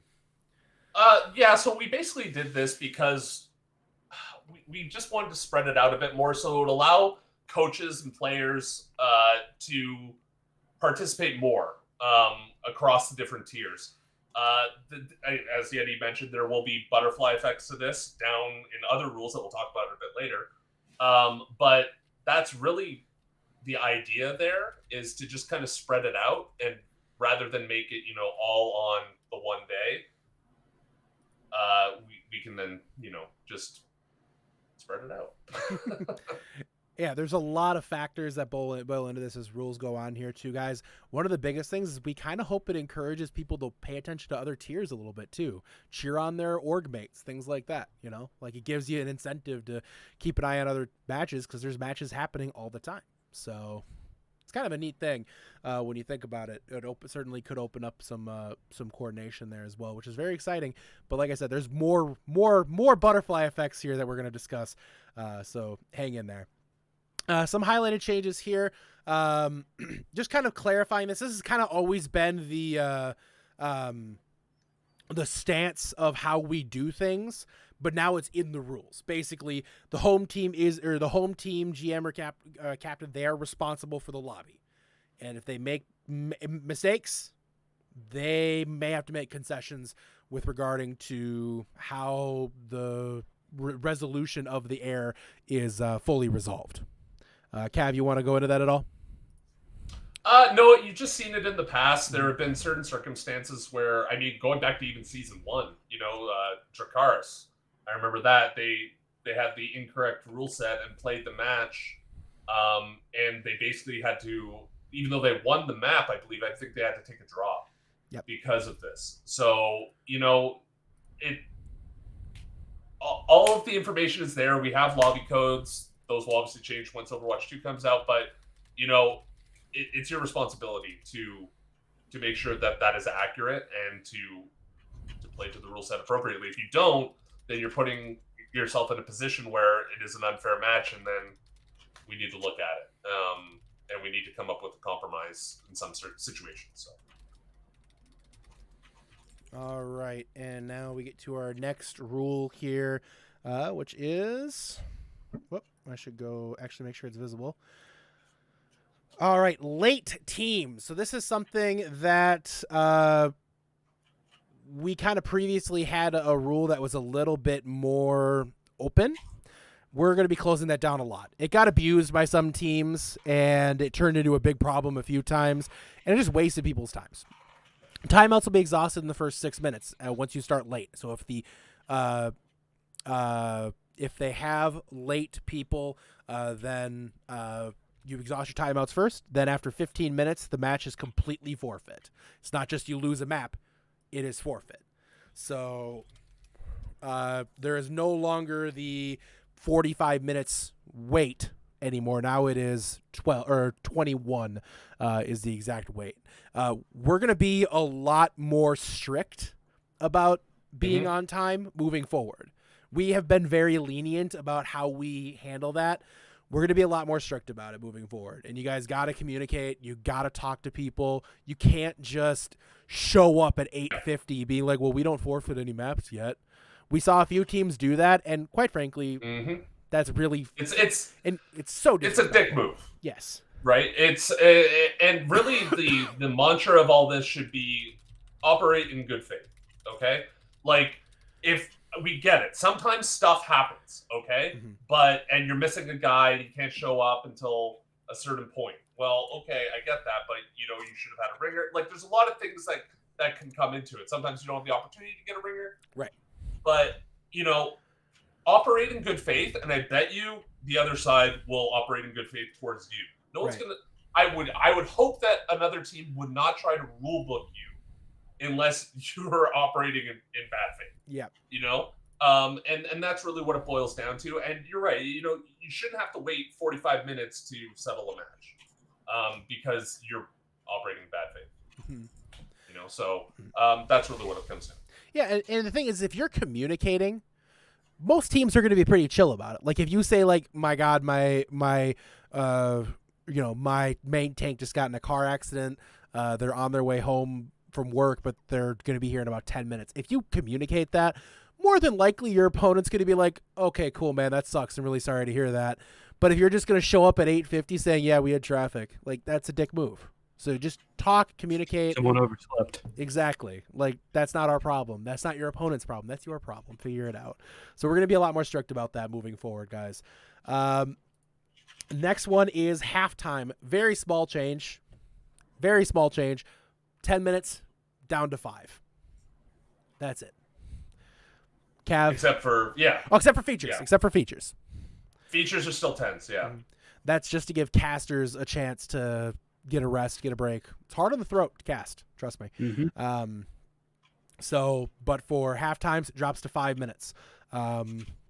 Yeah, so we basically did this because we just wanted to spread it out a bit more so it would allow coaches and players to participate more across the different tiers. As Yeti mentioned, there will be butterfly effects to this down in other rules that we'll talk about a bit later. But that's really the idea there, is to just kind of spread it out, and rather than make it, all on the one day, we can then, just spread it out. Yeah, there's a lot of factors that boil into this as rules go on here too, guys. One of the biggest things is we kind of hope it encourages people to pay attention to other tiers a little bit too. Cheer on their org mates, things like that, Like it gives you an incentive to keep an eye on other matches because there's matches happening all the time. So it's kind of a neat thing when you think about it. It certainly could open up some coordination there as well, which is very exciting. But like I said, there's more butterfly effects here that we're going to discuss. So hang in there. Some highlighted changes here. Just kind of clarifying this. This has kind of always been the stance of how we do things, but now it's in the rules. Basically, the home team GM or captain, they are responsible for the lobby, and if they make mistakes, they may have to make concessions with regarding to how the resolution of the air is fully resolved. Cav, you want to go into that at all? No, you've just seen it in the past. There have been certain circumstances where, going back to even season 1, Dracarys, I remember that they had the incorrect rule set and played the match, and they basically had to, even though they won the map, I think they had to take a draw because of this. So, all of the information is there. We have lobby codes. Those will obviously change once Overwatch 2 comes out, but it's your responsibility to make sure that is accurate and to play to the rule set appropriately. If you don't, then you're putting yourself in a position where it is an unfair match, and then we need to look at it, and we need to come up with a compromise in some certain situations. So. All right, and now we get to our next rule here, which is... Whoop, I should go actually make sure it's visible. All right, late teams. So this is something that we kind of previously had a rule that was a little bit more open. We're going to be closing that down a lot. It got abused by some teams, and it turned into a big problem a few times, and it just wasted people's times. Timeouts will be exhausted in the first 6 minutes once you start late. So if they have late people, then you exhaust your timeouts first. Then after 15 minutes, the match is completely forfeit. It's not just you lose a map. It is forfeit. So there is no longer the 45 minutes wait anymore. Now it is 12 or 21 is the exact wait. We're going to be a lot more strict about being on time moving forward. We have been very lenient about how we handle that. We're going to be a lot more strict about it moving forward. And you guys got to communicate. You got to talk to people. You can't just show up at 8:50 being like, well, we don't forfeit any maps yet. We saw a few teams do that. And quite frankly, that's really, it's so difficult. It's a dick move. Yes. Right. And really the mantra of all this should be operate in good faith. Okay. Like if, we get it. Sometimes stuff happens, okay? And you're missing a guy and you can't show up until a certain point. Well, okay, I get that, but you should have had a ringer. Like there's a lot of things that can come into it. Sometimes you don't have the opportunity to get a ringer. Right. But, operate in good faith, and I bet you the other side will operate in good faith towards you. No one's Right. gonna. I would hope that another team would not try to rule book you unless you are operating in bad faith. Yeah. You know, and that's really what it boils down to. And you're right. You know, you shouldn't have to wait 45 minutes to settle a match, because you're operating in bad faith. Mhm. You know, so that's really what it comes down. Yeah, and the thing is, if you're communicating, most teams are going to be pretty chill about it. Like if you say, like, my God, my my main tank just got in a car accident. They're on their way home from work, but they're going to be here in about 10 minutes. If you communicate that, more than likely your opponent's going to be like, okay, cool, man, that sucks. I'm really sorry to hear that. But if you're just going to show up at 8:50 saying, yeah, we had traffic, like, that's a dick move. So just talk, communicate. Someone overslept. Exactly. Like, that's not our problem. That's not your opponent's problem. That's your problem. Figure it out. So we're going to be a lot more strict about that moving forward, guys. Next one is halftime. Very small change. Very small change. 10 minutes down to 5. That's it. Cav. Except for except for features. Yeah. Except for features. Features are still tense. Yeah. That's just to give casters a chance to get a rest, get a break. It's hard on the throat to cast. Trust me. Mm-hmm. But for half times, it drops to 5 minutes.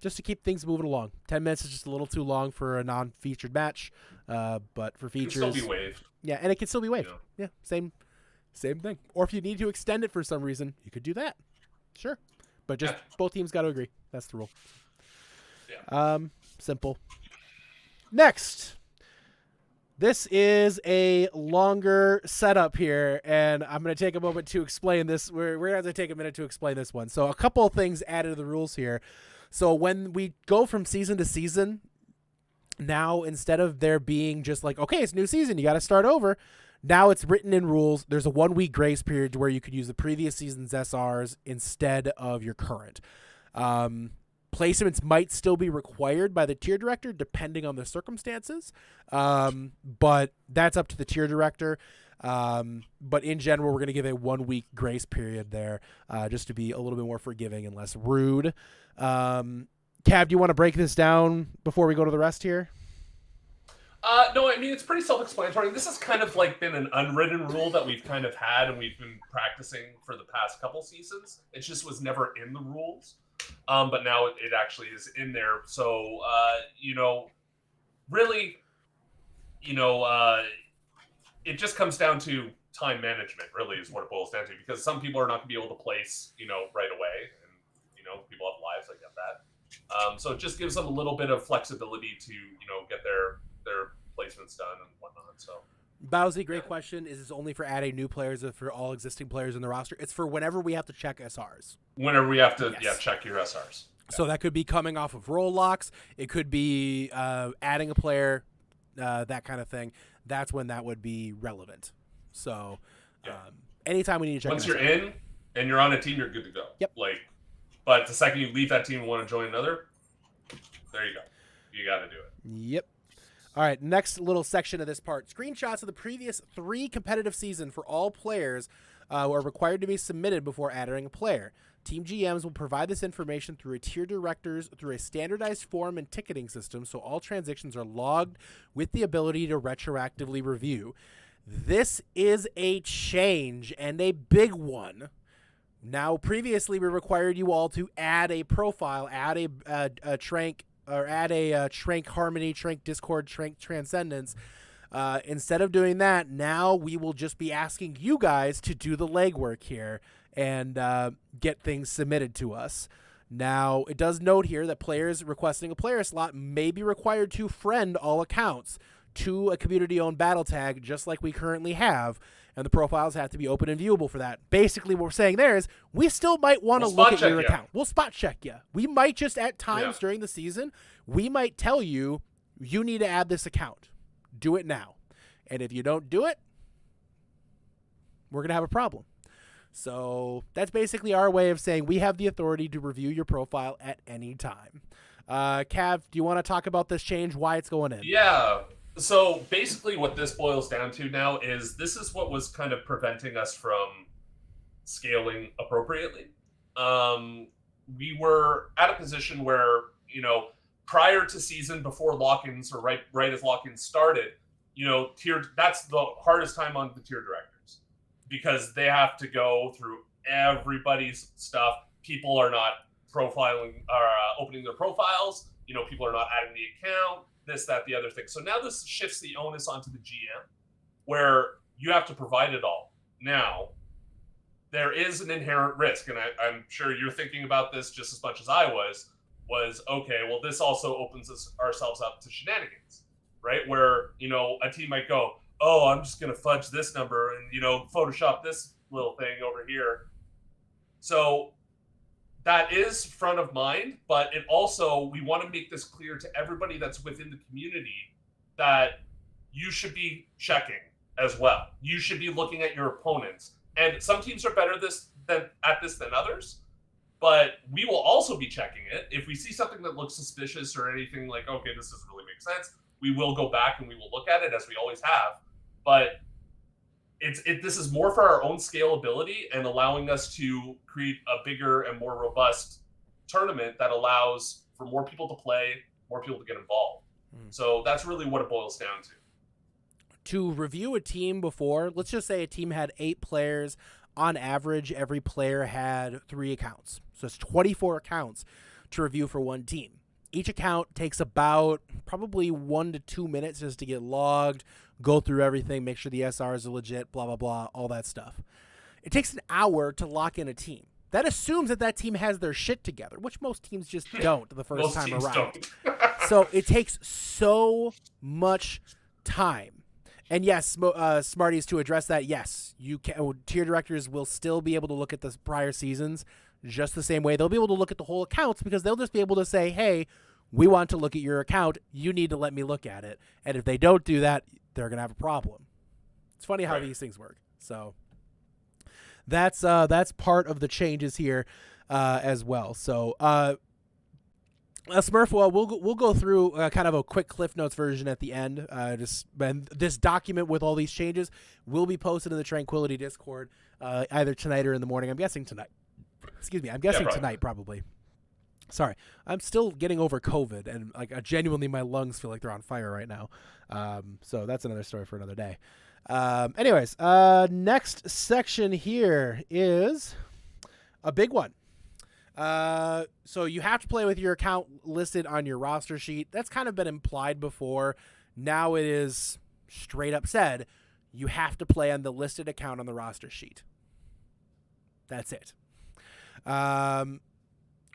Just to keep things moving along. 10 minutes is just a little too long for a non-featured match. But for features, It can still be waived. Yeah, and it can still be waived. Yeah. Yeah, same thing. Or if you need to extend it for some reason, you could do that. Sure. But just both teams got to agree. That's the rule. Yeah. Simple. Next. This is a longer setup here, and I'm going to take a moment to explain this. We're going to have to take a minute to explain this one. So a couple of things added to the rules here. So when we go from season to season, now instead of there being just like, okay, it's a new season, you got to start over, now it's written in rules. There's a 1 week grace period where you could use the previous season's SRs instead of your current. Placements might still be required by the tier director depending on the circumstances, but that's up to the tier director. But in general, we're going to give a 1 week grace period there, just to be a little bit more forgiving and less rude. Cab, do you want to break this down before we go to the rest here? No, I mean, it's pretty self-explanatory. This has kind of like been an unwritten rule that we've kind of had and we've been practicing for the past couple seasons. It just was never in the rules. But now it actually is in there. So, really, it just comes down to time management, really, is what it boils down to. Because some people are not going to be able to place, right away. And, people have lives, I get that. So it just gives them a little bit of flexibility to, get their placements done and whatnot. So. Bowsy, great question. Is this only for adding new players or for all existing players in the roster? It's for whenever we have to check SRs. Whenever we have to, check your SRs. So that could be coming off of roll locks. It could be adding a player, that kind of thing. That's when that would be relevant. So anytime we need to check. Once you're in and you're on a team, you're good to go. Yep. But the second you leave that team and want to join another, there you go. You got to do it. Yep. All right, next little section of this part. Screenshots of the previous 3 competitive seasons for all players are required to be submitted before adding a player. Team GMs will provide this information through a tier directors through a standardized form and ticketing system, so all transitions are logged with the ability to retroactively review. This is a change, and a big one. Now, previously, we required you all to add a profile, add a Trank, or add a Trank Harmony, Trank Discord, Trank Transcendence. Instead of doing that, now we will just be asking you guys to do the legwork here and get things submitted to us. Now, it does note here that players requesting a player slot may be required to friend all accounts to a community-owned battle tag, just like we currently have, and the profiles have to be open and viewable for that. Basically, what we're saying there is we still might want to look at your account. We'll spot check you. We might just, at times during the season, we might tell you, you need to add this account. Do it now. And if you don't do it, we're going to have a problem. So that's basically our way of saying we have the authority to review your profile at any time. Cav, do you want to talk about this change, why it's going in? Yeah. So basically what this boils down to now is this is what was kind of preventing us from scaling appropriately. We were at a position where, prior to season, before lock-ins or right as lock-ins started, that's the hardest time on the tier directors, because they have to go through everybody's stuff. People are not profiling or opening their profiles. People are not adding the account, this, that, the other thing. So now this shifts the onus onto the GM, where you have to provide it all. Now, there is an inherent risk, and I'm sure you're thinking about this just as much as I was okay, well, this also opens ourselves up to shenanigans, right? Where, a team might go, oh, I'm just going to fudge this number and, Photoshop this little thing over here. So that is front of mind, but it also, we want to make this clear to everybody that's within the community that you should be checking as well. You should be looking at your opponents. And some teams are better at this than others, but we will also be checking it. If we see something that looks suspicious or anything like, okay, this doesn't really make sense, we will go back and we will look at it, as we always have. But this is more for our own scalability and allowing us to create a bigger and more robust tournament that allows for more people to play, more people to get involved. So that's really what it boils down to. To review a team before, let's just say a team had 8 players. On average, every player had 3 accounts. So it's 24 accounts to review for one team. Each account takes about probably 1 to 2 minutes just to get logged, go through everything, make sure the SRs are legit, blah, blah, blah, all that stuff. It takes an hour to lock in a team. That assumes that team has their shit together, which most teams just don't the first time around. So it takes so much time. And yes, Smarties, to address that, yes, you can. Tier directors will still be able to look at the prior seasons just the same way. They'll be able to look at the whole accounts because they'll just be able to say, hey, we want to look at your account. You need to let me look at it. And if they don't do that, they're going to have a problem. It's funny how these things work. So that's part of the changes here as well. So Smurf, well, we'll go through kind of a quick Cliff Notes version at the end. And this document with all these changes will be posted in the Tranquility Discord either tonight or in the morning. I'm guessing tonight. Excuse me. I'm guessing tonight, probably. Sorry, I'm still getting over COVID, and genuinely, my lungs feel like they're on fire right now. So that's another story for another day. Anyways, next section here is a big one. So you have to play with your account listed on your roster sheet. That's kind of been implied before. Now it is straight up said you have to play on the listed account on the roster sheet. That's it.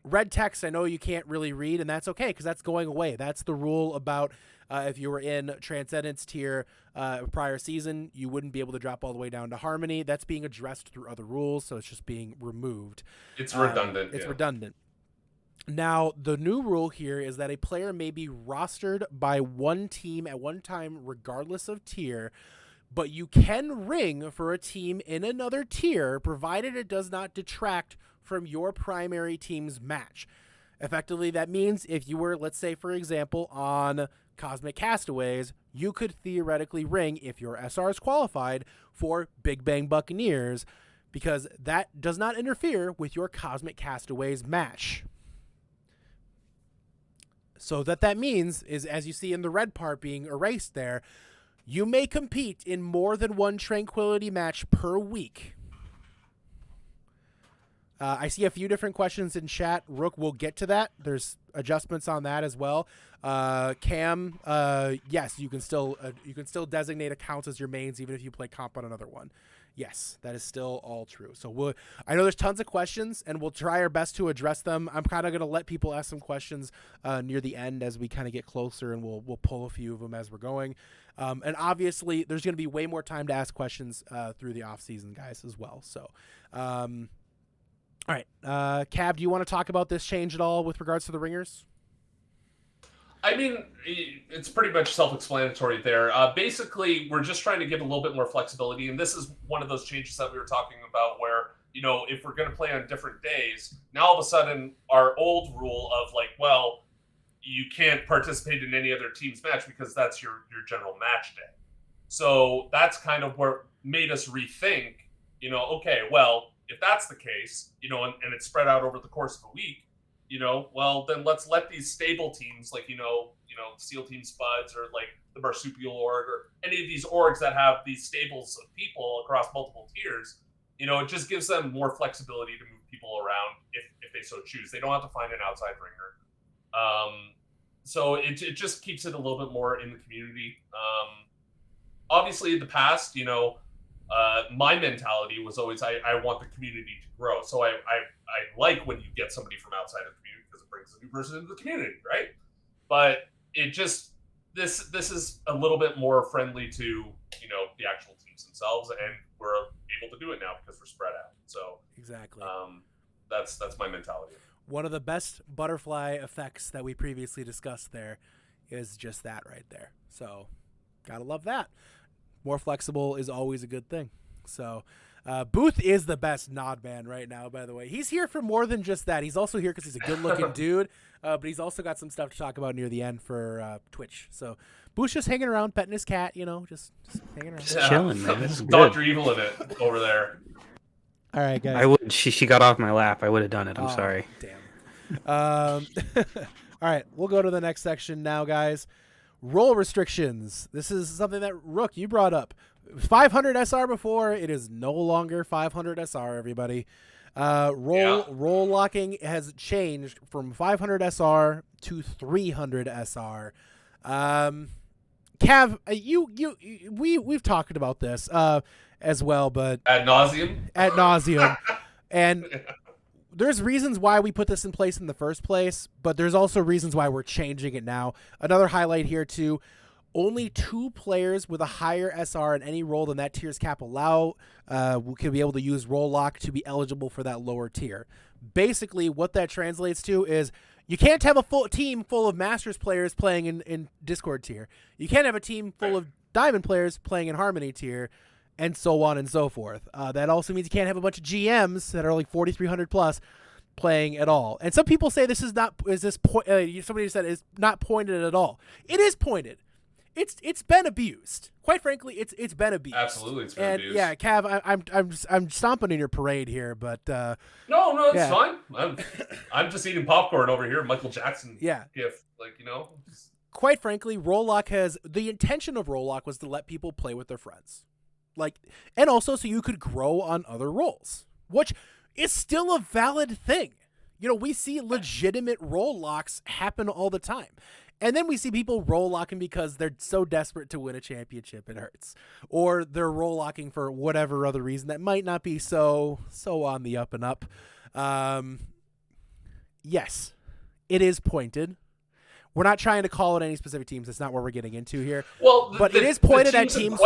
Red text, I know you can't really read, and that's okay because that's going away. That's the rule about if you were in Transcendence tier prior season, you wouldn't be able to drop all the way down to Harmony. That's being addressed through other rules, so it's just being removed. It's redundant. It's redundant. Now, the new rule here is that a player may be rostered by one team at one time regardless of tier, but you can ring for a team in another tier provided it does not detract from your primary team's match. Effectively, that means if you were, let's say, for example, on Cosmic Castaways, you could theoretically ring, if your SR is qualified, for Big Bang Buccaneers, because that does not interfere with your Cosmic Castaways match. So that means is, as you see in the red part being erased there, you may compete in more than one Tranquility match per week. I see a few different questions in chat. Rook, we'll get to that. There's adjustments on that as well. Cam, yes, you can still designate accounts as your mains even if you play comp on another one. Yes, that is still all true. So I know there's tons of questions, and we'll try our best to address them. I'm kind of going to let people ask some questions near the end as we kind of get closer, and we'll pull a few of them as we're going. And obviously, there's going to be way more time to ask questions through the off season, guys, as well. So. All right, Cab, do you want to talk about this change at all with regards to the ringers? I mean, it's pretty much self-explanatory there. Basically, we're just trying to give a little bit more flexibility, and this is one of those changes that we were talking about where, if we're going to play on different days, now all of a sudden our old rule of you can't participate in any other team's match because that's your general match day. So that's kind of what made us rethink, okay, well, if that's the case, and it's spread out over the course of a week, well, then let's let these stable teams, SEAL Team Spuds or like the Marsupial org or any of these orgs that have these stables of people across multiple tiers, it just gives them more flexibility to move people around if they so choose. They don't have to find an outside ringer. So it just keeps it a little bit more in the community. Obviously, in the past, my mentality was always I want the community to grow. So I like when you get somebody from outside of the community because it brings a new person into the community, right? But it just this is a little bit more friendly to the actual teams themselves, and we're able to do it now because we're spread out. So exactly, that's my mentality. One of the best butterfly effects that we previously discussed there is just that right there. So gotta love that. More flexible is always a good thing. So Booth is the best nod man right now, by the way. He's here for more than just that. He's also here because he's a good-looking dude, but he's also got some stuff to talk about near the end for Twitch. So Booth's just hanging around, petting his cat, just hanging around. Just chilling, man. This is good. Dr. Evil in it over there. All right, guys. I would. She got off my lap. I would have done it. I'm sorry. Damn. All right, we'll go to the next section now, guys. Roll restrictions. This is something that Rook, you brought up. 500 SR before. It is no longer 500 SR, everybody. Roll locking has changed from 500 SR to 300 SR. Cav, we've talked about this as well, but ad nauseum. And there's reasons why we put this in place in the first place, but there's also reasons why we're changing it now. Another highlight here too: only 2 players with a higher SR in any role than that tier's cap allow can be able to use roll lock to be eligible for that lower tier. Basically, what that translates to is you can't have a full team full of Masters players playing in Discord tier. You can't have a team full of Diamond players playing in Harmony tier, and so on and so forth. That also means you can't have a bunch of GMs that are like 4,300 plus playing at all. And some people say this is not. Somebody said it's not pointed at all. It is pointed. It's been abused. Quite frankly, it's been abused. Absolutely, it's been abused. Yeah, Cav, I'm stomping in your parade here, but no, it's fine. I'm just eating popcorn over here. Michael Jackson gift, Quite frankly, roll lock the intention of roll lock was to let people play with their friends, and also so you could grow on other roles, which is still a valid thing. We see legitimate roll locks happen all the time. And then we see people roll locking because they're so desperate to win a championship it hurts. Or they're roll locking for whatever other reason that might not be so on the up and up. Yes, it is pointed. We're not trying to call it any specific teams. That's not what we're getting into here. Well, but it is pointed at teams.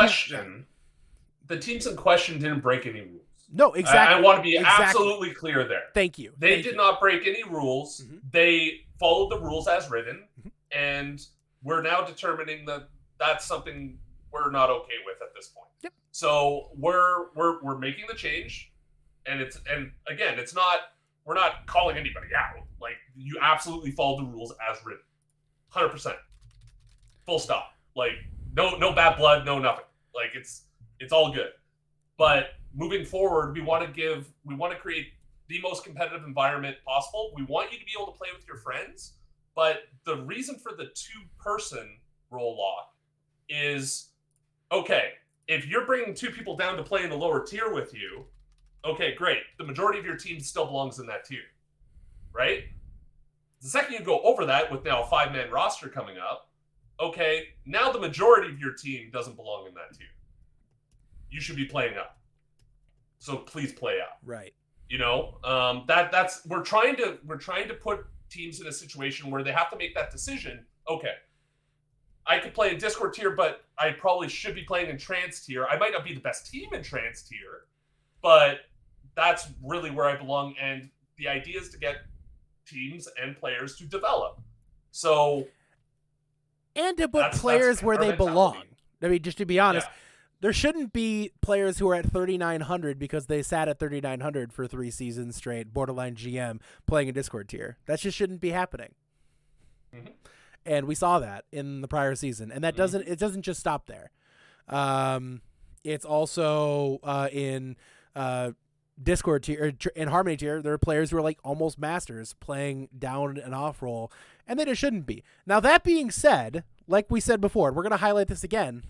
The teams in question didn't break any rules. No, exactly. I want to be absolutely clear there. Thank you. They did not break any rules. Mm-hmm. They followed the rules as written. Mm-hmm. And we're now determining that that's something we're not okay with at this point. Yep. So we're making the change, and again, it's not, we're not calling anybody out. Like, you absolutely follow the rules as written, 100%, full stop. Like, no bad blood, no nothing. Like, it's all good. But moving forward, we want to create the most competitive environment possible. We want you to be able to play with your friends. But the reason for the 2-person roll lock is, okay, if you're bringing 2 people down to play in the lower tier with you, okay, great. The majority of your team still belongs in that tier, right? The second you go over that with now a 5-man roster coming up, okay, now the majority of your team doesn't belong in that tier. You should be playing up. So please play up. Right. That's we're trying to put teams in a situation where they have to make that decision. Okay, I could play in Discord tier, but I probably should be playing in Trans tier. I might not be the best team in Trans tier, but that's really where I belong. And the idea is to get teams and players to develop. So, and to put players where they belong. I mean, just to be honest, there shouldn't be players who are at 3,900 because they sat at 3,900 for 3 seasons straight, borderline GM, playing a Discord tier. That just shouldn't be happening. Mm-hmm. And we saw that in the prior season. And that it doesn't just stop there. It's also in Discord tier, in Harmony tier, there are players who are like almost Masters playing down and off roll. and that it shouldn't be. Now, that being said, like we said before, and we're going to highlight this again,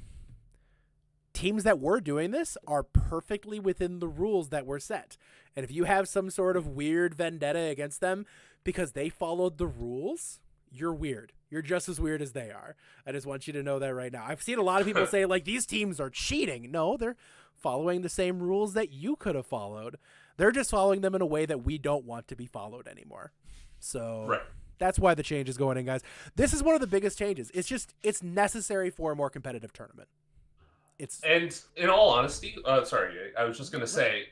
teams that were doing this are perfectly within the rules that were set. And if you have some sort of weird vendetta against them because they followed the rules, you're weird. You're just as weird as they are. I just want you to know that right now. I've seen a lot of people say, like, these teams are cheating. No, they're following the same rules that you could have followed. They're just following them in a way that we don't want to be followed anymore. So that's why the change is going in, guys. This is one of the biggest changes. It's necessary for a more competitive tournament. And in all honesty, sorry, I was just going to say,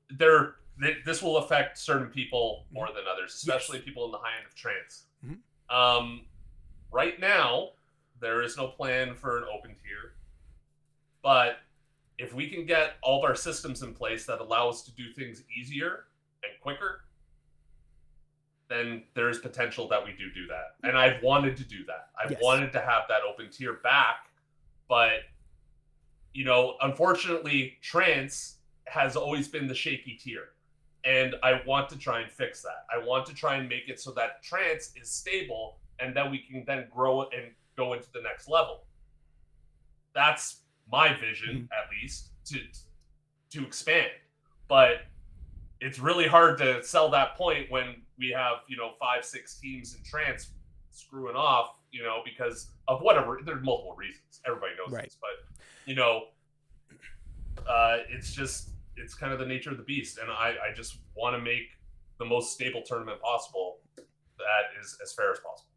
this will affect certain people more than others, especially people in the high end of trance. Right now, there is no plan for an open tier, but if we can get all of our systems in place that allow us to do things easier and quicker, then there's potential that we do that. And I've wanted to do that. I've wanted to have that open tier back, but, unfortunately, trance has always been the shaky tier. And I want to try and fix that. I want to try and make it so that trance is stable, and then we can then grow and go into the next level. That's my vision, at least, to expand. But it's really hard to sell that point when we have 5-6 teams in trance screwing off, because of whatever. There's multiple reasons. Everybody knows this, but it's kind of the nature of the beast, and I just want to make the most stable tournament possible that is as fair as possible.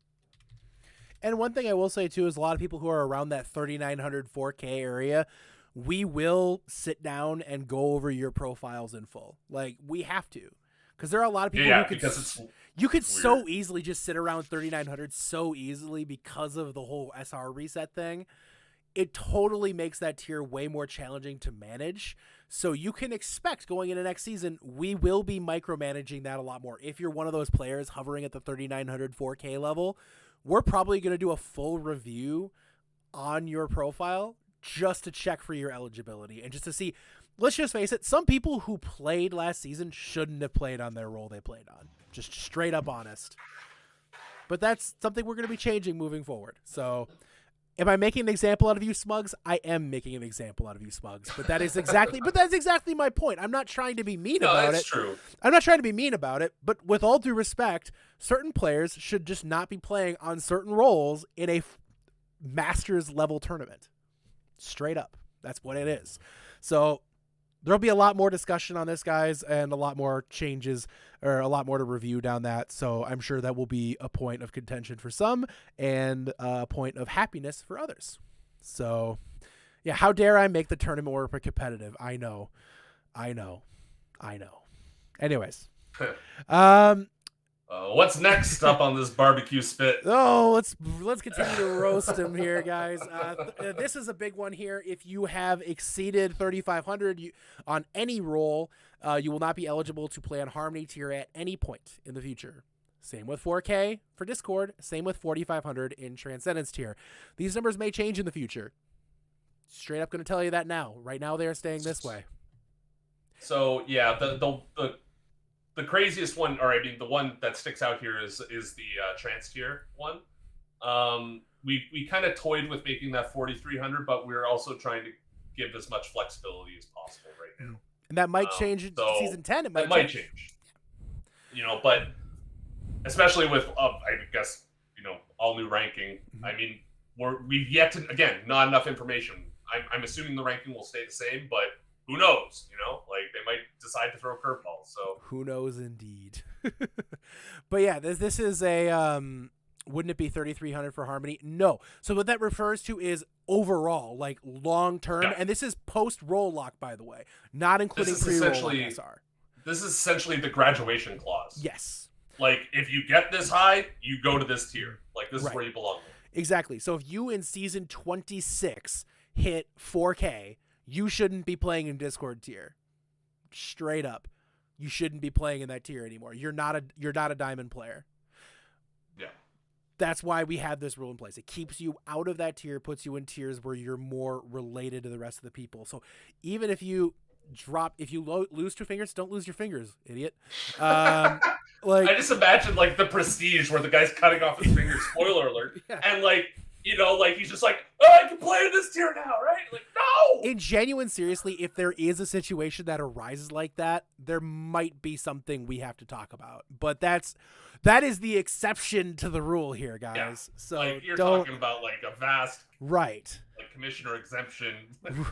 And one thing I will say too is a lot of people who are around that 3,900 4K area, we will sit down and go over your profiles in full. Like, we have to, because there are a lot of people who could weird. So easily just sit around 3,900 so easily because of the whole SR reset thing. It totally makes that tier way more challenging to manage. So you can expect going into next season, we will be micromanaging that a lot more. If you're one of those players hovering at the 3,900 4K level, we're probably going to do a full review on your profile just to check for your eligibility and just to see. Let's just face it, some people who played last season shouldn't have played on their role they played on. Just straight up honest. But that's something we're going to be changing moving forward. So am I making an example out of you, Smugs? I am making an example out of you, Smugs. But that's exactly my point. I'm not trying to be mean about it. That's true. I'm not trying to be mean about it, but with all due respect, certain players should just not be playing on certain roles in a Masters level tournament. Straight up. That's what it is. So there'll be a lot more discussion on this, guys, and a lot more changes, or a lot more to review down that. So I'm sure that will be a point of contention for some and a point of happiness for others. So, yeah, how dare I make the tournament more competitive? I know. Anyways. What's next up on this barbecue spit? Oh, let's continue to roast him here, guys. This is a big one here. If you have exceeded 3,500 on any role, you will not be eligible to play on Harmony tier at any point in the future. Same with 4K for Discord. Same with 4,500 in Transcendence tier. These numbers may change in the future. Straight up going to tell you that now. Right now, they are staying this way. So yeah, the craziest one, or I mean, the one that sticks out here is the trans tier one. We kind of toyed with making that 4,300, but we're also trying to give as much flexibility as possible right now. And that might change in season 10. It might change. But especially with I guess all new ranking. I mean, we've yet to, again, not enough information. I'm assuming the ranking will stay the same, but who knows? Like they might decide to throw curveballs. So who knows, indeed. But yeah, this is a wouldn't it be 3,300 for Harmony? No. So what that refers to is overall, like long term, and this is post roll lock, by the way, not including pre-roll SR. This is essentially the graduation clause. Yes. Like if you get this high, you go to this tier. Like this is where you belong. Exactly. So if you in season 26 hit 4K. You shouldn't be playing in Discord tier. Straight up. You shouldn't be playing in that tier anymore. You're not a diamond player. Yeah. That's why we have this rule in place. It keeps you out of that tier, puts you in tiers where you're more related to the rest of the people. So even if you drop. If you lose 2 fingers, don't lose your fingers, idiot. I just imagine like the Prestige where the guy's cutting off his fingers. Spoiler alert. Yeah. And like, you know, like he's just like, oh, I can play in this tier now, right? Like, no. In genuine, seriously, if there is a situation that arises like that, there might be something we have to talk about. But that is the exception to the rule here, guys. Yeah. So like, you're don't talking about like a vast right. like commissioner exemption.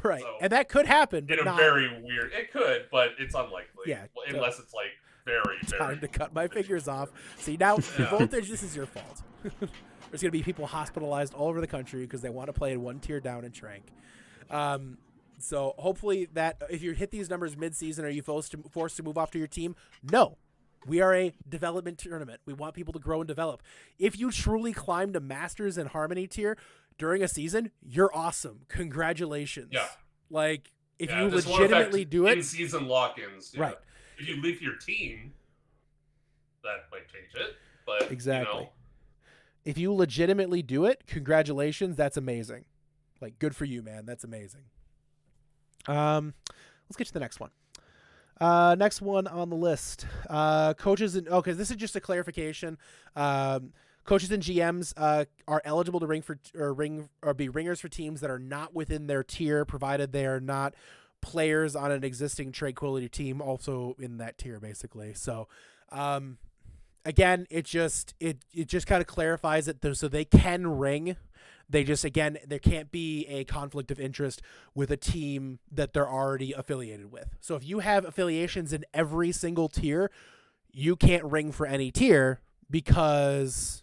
Right. So, and that could happen, but in a not very weird. It could, but it's unlikely. Yeah, Unless it's like very, time very. to cut my fingers off. See, now Voltage, this is your fault. There's going to be people hospitalized all over the country because they want to play in 1 tier down in Trank. So hopefully that if you hit these numbers mid-season, are you forced to move off to your team? No. We are a development tournament. We want people to grow and develop. If you truly climb to Masters and Harmony tier during a season, you're awesome. Congratulations. Yeah. Like, if you this won't legitimately affect do it. in-season lock-ins. Yeah. Right. If you leave your team, that might change it. But Exactly. You know, if you legitimately do it, congratulations. That's amazing. Like, good for you, man. That's amazing. Let's get to the next one. Next one on the list. Coaches and this is just a clarification. Coaches and GMs are eligible to be ringers for teams that are not within their tier, provided they are not players on an existing Tranquility team, also in that tier, basically. So, again, it just kind of clarifies it so they can ring. They just, again, there can't be a conflict of interest with a team that they're already affiliated with. So if you have affiliations in every single tier, you can't ring for any tier because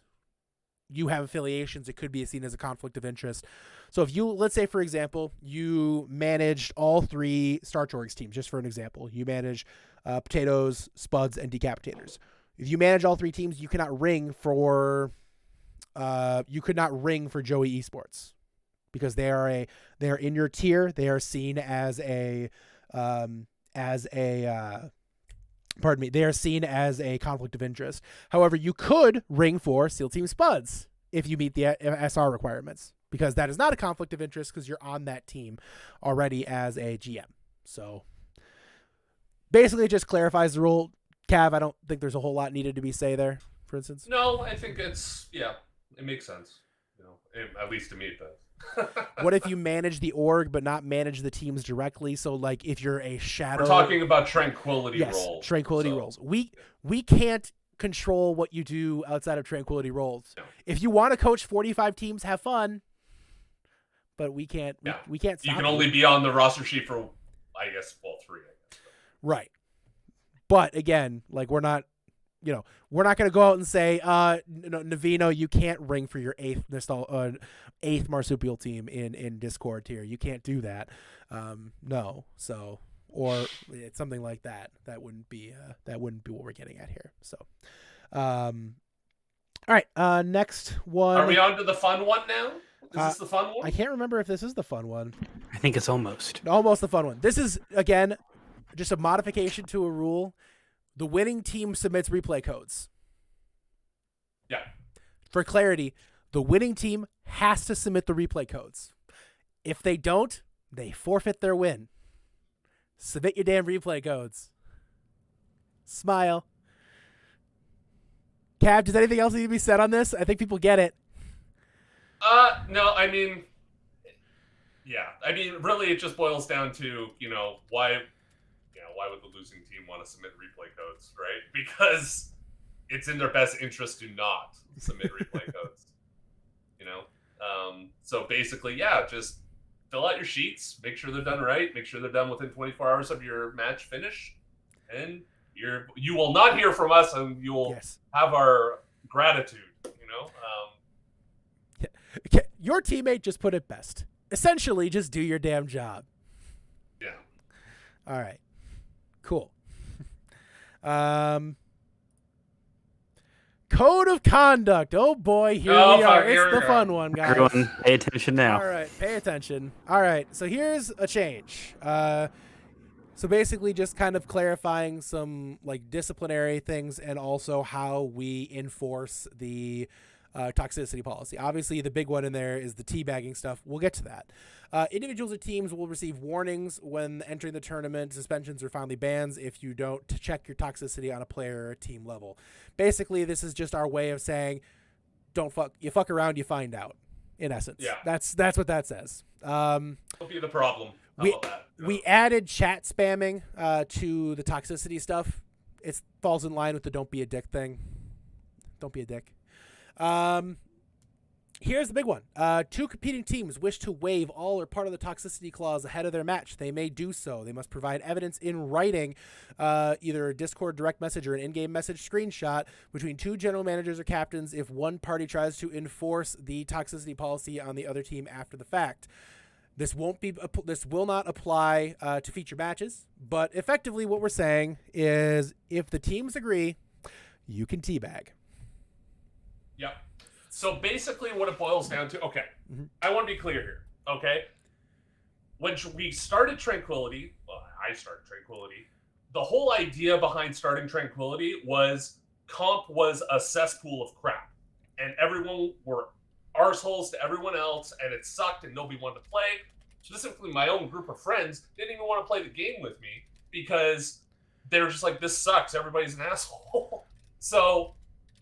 you have affiliations. It could be seen as a conflict of interest. So if you, let's say, for example, you managed all 3 Star Torx teams, just for an example, you manage Potatoes, Spuds, and Decapitators. If you manage all 3 teams, you cannot ring for Joey Esports because they are in your tier. They are seen as they are seen as a conflict of interest. However, you could ring for SEAL Team Spuds if you meet the SR requirements, because that is not a conflict of interest because you're on that team already as a GM. So basically it just clarifies the rule. Cav, I don't think there's a whole lot needed to be said there, for instance. no, I think it's it makes sense. You know, at least to me it does. What if you manage the org but not manage the teams directly? So, like, if you're a shadow, We're talking about Tranquility roles. Yes, Tranquility roles. We can't control what you do outside of Tranquility roles. No. If you want to coach 45 teams, have fun. But we can't. We can't. Stop You can only be on the roster sheet for, I guess, 3. I guess. Right. But again, like, we're not going to go out and say, Navino, you can't ring for your 8th marsupial team in Discord tier. You can't do that. No. So, or it's something like that. That wouldn't be what we're getting at here. So, all right. Next one. Are we on to the fun one now? Is this the fun one? I can't remember if this is the fun one. I think it's almost the fun one. This is, again, just a modification to a rule. The winning team submits replay codes. Yeah. For clarity, the winning team has to submit the replay codes. If they don't, they forfeit their win. Submit your damn replay codes. Smile. Cav, does anything else need to be said on this? I think people get it. No, I mean, really it just boils down to, why would the losing team want to submit replay codes, right? Because it's in their best interest to not submit replay codes, So basically, just fill out your sheets, make sure they're done right, make sure they're done within 24 hours of your match finish, and you will not hear from us, and you will have our gratitude, Your teammate just put it best. Essentially, just do your damn job. Yeah. All right. Cool. Code of conduct. Oh boy, here we are. It's the fun one, guys. Everyone, pay attention now. All right, pay attention. All right, so here's a change. So basically, just kind of clarifying some like disciplinary things, and also how we enforce the toxicity policy. Obviously, the big one in there is the teabagging stuff. We'll get to that. Individuals or teams will receive warnings when entering the tournament, suspensions, or finally bans if you don't check your toxicity on a player or team level. Basically, this is just our way of saying, you fuck around, you find out. In essence, Yeah. that's what that says. Don't be the problem. How about that? We added chat spamming to the toxicity stuff. It falls in line with the don't be a dick thing. Don't be a dick. Here's the big one. 2 competing teams wish to waive all or part of the toxicity clause ahead of their match. They may do so. They must provide evidence in writing, either a Discord direct message or an in-game message screenshot between 2 general managers or captains if one party tries to enforce the toxicity policy on the other team after the fact. This will not apply to feature matches, but effectively what we're saying is if the teams agree, you can teabag. Yep. So basically what it boils down to, okay, I want to be clear here, okay? When we started Tranquility, well, I started Tranquility, the whole idea behind starting Tranquility was comp was a cesspool of crap. And everyone were arseholes to everyone else, and it sucked and nobody wanted to play. Specifically, my own group of friends didn't even want to play the game with me because they were just like, this sucks, everybody's an asshole. So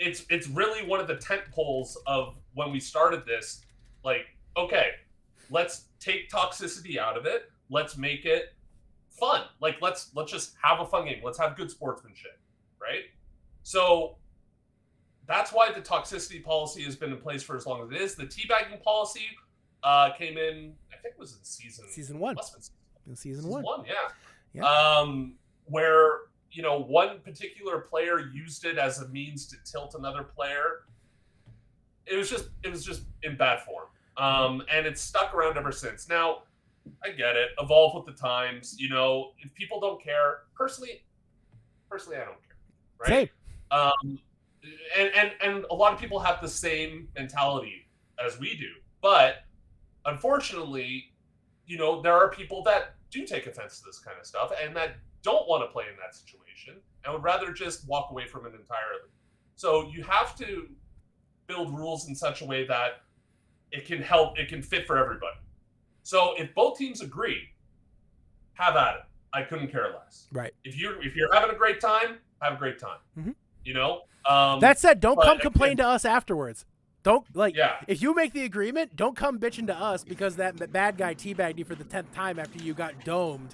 it's really one of the tent poles of when we started this, like, okay, let's take toxicity out of it. Let's make it fun. Like, let's just have a fun game. Let's have good sportsmanship, right? So that's why the toxicity policy has been in place for as long as it is. The teabagging policy came in, I think it was in season 1. Must have been Season 1. Yeah. Where, you know, one particular player used it as a means to tilt another player. It was just in bad form. And it's stuck around ever since. Now, I get it. Evolve with the times. You know, if people don't care, personally, I don't care. Right? Same. And a lot of people have the same mentality as we do. But unfortunately, you know, there are people that do take offense to this kind of stuff and that don't want to play in that situation and would rather just walk away from it entirely. So you have to build rules in such a way that it can fit for everybody. So if both teams agree, have at it. I couldn't care less. Right. If you're having a great time, have a great time. Mm-hmm. You know? That said, don't come complain to us afterwards. Don't, yeah. If you make the agreement, don't come bitching to us because that bad guy teabagged you for the 10th time after you got domed.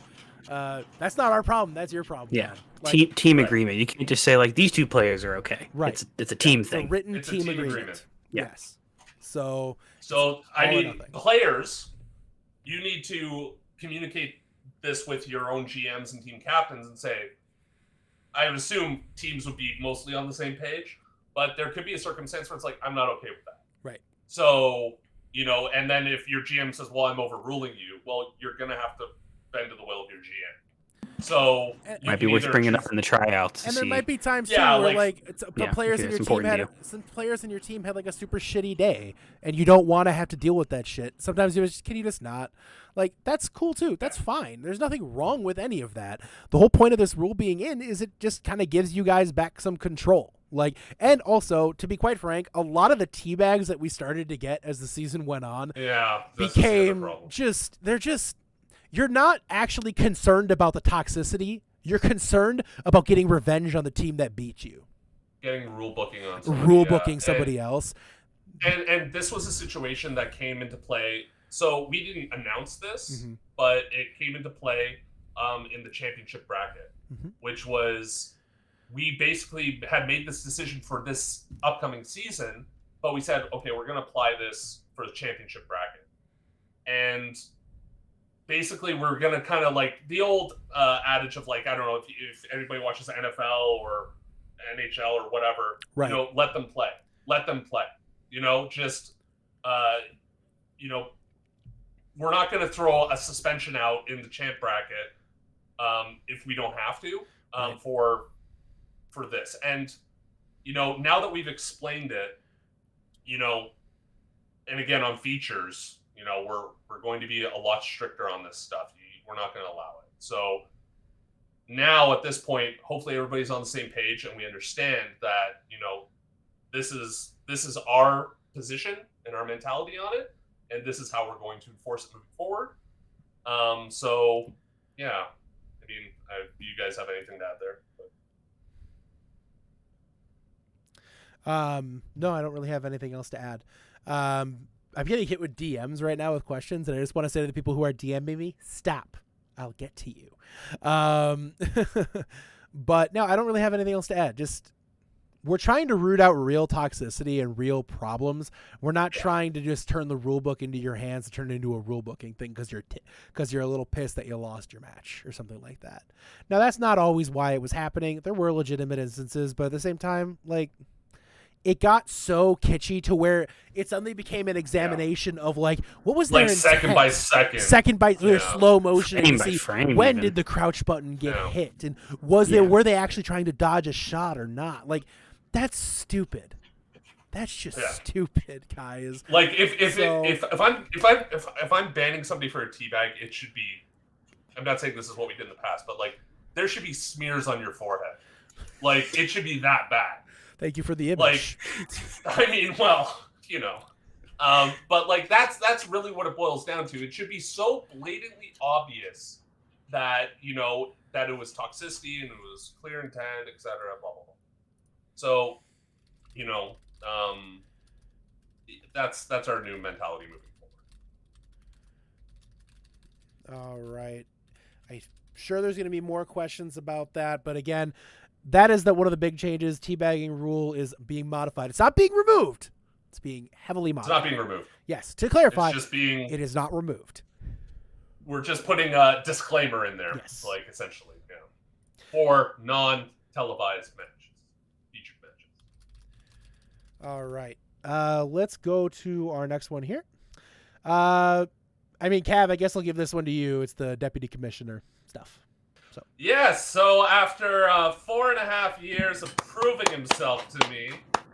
That's not our problem. That's your problem. Yeah. Like, team agreement. You can't just say, like, these 2 players are okay. Right. It's a team it's thing. A written it's team a team agreement. Yeah. Yes. So I mean, players, you need to communicate this with your own GMs and team captains and say, I would assume teams would be mostly on the same page, but there could be a circumstance where it's like, I'm not okay with that. Right. So, you know, and then if your GM says, well, I'm overruling you, well, you're going to have to bend to the will of your GM. So might be worth bringing up in the tryouts. And there might be times too Yeah, where like- players in it's your team important to you. some players in your team had like a super shitty day, and you don't want to have to deal with that shit. Sometimes can you just not? Like, that's cool too. That's fine. There's nothing wrong with any of that. The whole point of this rule being in is it just kind of gives you guys back some control. Like, and also, to be quite frank, a lot of the teabags that we started to get as the season went on became you're not actually concerned about the toxicity. You're concerned about getting revenge on the team that beat you. Getting rule booking somebody else. And this was a situation that came into play. So we didn't announce this, Mm-hmm. but it came into play in the championship bracket, which was we basically had made this decision for this upcoming season, but we said, okay, we're going to apply this for the championship bracket. And basically, we're going to kind of like the old adage of like, I don't know if anybody watches NFL or NHL or whatever, right. You know, let them play. You know, just, you know, we're not going to throw a suspension out in the champ bracket if we don't have to right. for this. And, you know, now that we've explained it, you know, and again on features, you know, we're going to be a lot stricter on this stuff. We're not going to allow it. So now at this point, hopefully everybody's on the same page and we understand that, you know, this is this is our position and our mentality on it, and this is how we're going to enforce it moving forward. So, yeah. I mean, do you guys have anything to add there? No, I don't really have anything else to add. I'm getting hit with DMs right now with questions, and I just want to say to the people who are DMing me, stop. I'll get to you. But no, I don't really have anything else to add. Just we're trying to root out real toxicity and real problems. We're not trying to just turn the rule book into your hands and turn it into a rule booking thing because you're a little pissed that you lost your match or something like that. Now, that's not always why it was happening. There were legitimate instances, but at the same time, like, it got so kitschy to where it suddenly became an examination of like, what was their intent? Second by second. Second by slow motion Frame to by see frame when even. did the crouch button get hit, and were they actually trying to dodge a shot or not? Like, that's stupid. That's just stupid, guys. Like if I'm banning somebody for a teabag, it should be. I'm not saying this is what we did in the past, but like there should be smears on your forehead. Like it should be that bad. Thank you for the image. Like, I mean, well, you know, but like that's really what it boils down to. It should be so blatantly obvious that that it was toxicity and it was clear intent, etc. Blah blah blah. So, that's our new mentality moving forward. All right. I'm sure there's going to be more questions about that, but again, that is one of the big changes. Teabagging rule is being modified. It's not being removed. It's being heavily modified. It's not being removed. Yes, to clarify, it is not removed. We're just putting a disclaimer in there, like essentially, for non-televised matches, featured matches. All right. Let's go to our next one here. I mean, Cav, I guess I'll give this one to you. It's the deputy commissioner stuff. So. Yes. So after 4.5 years of proving himself to me,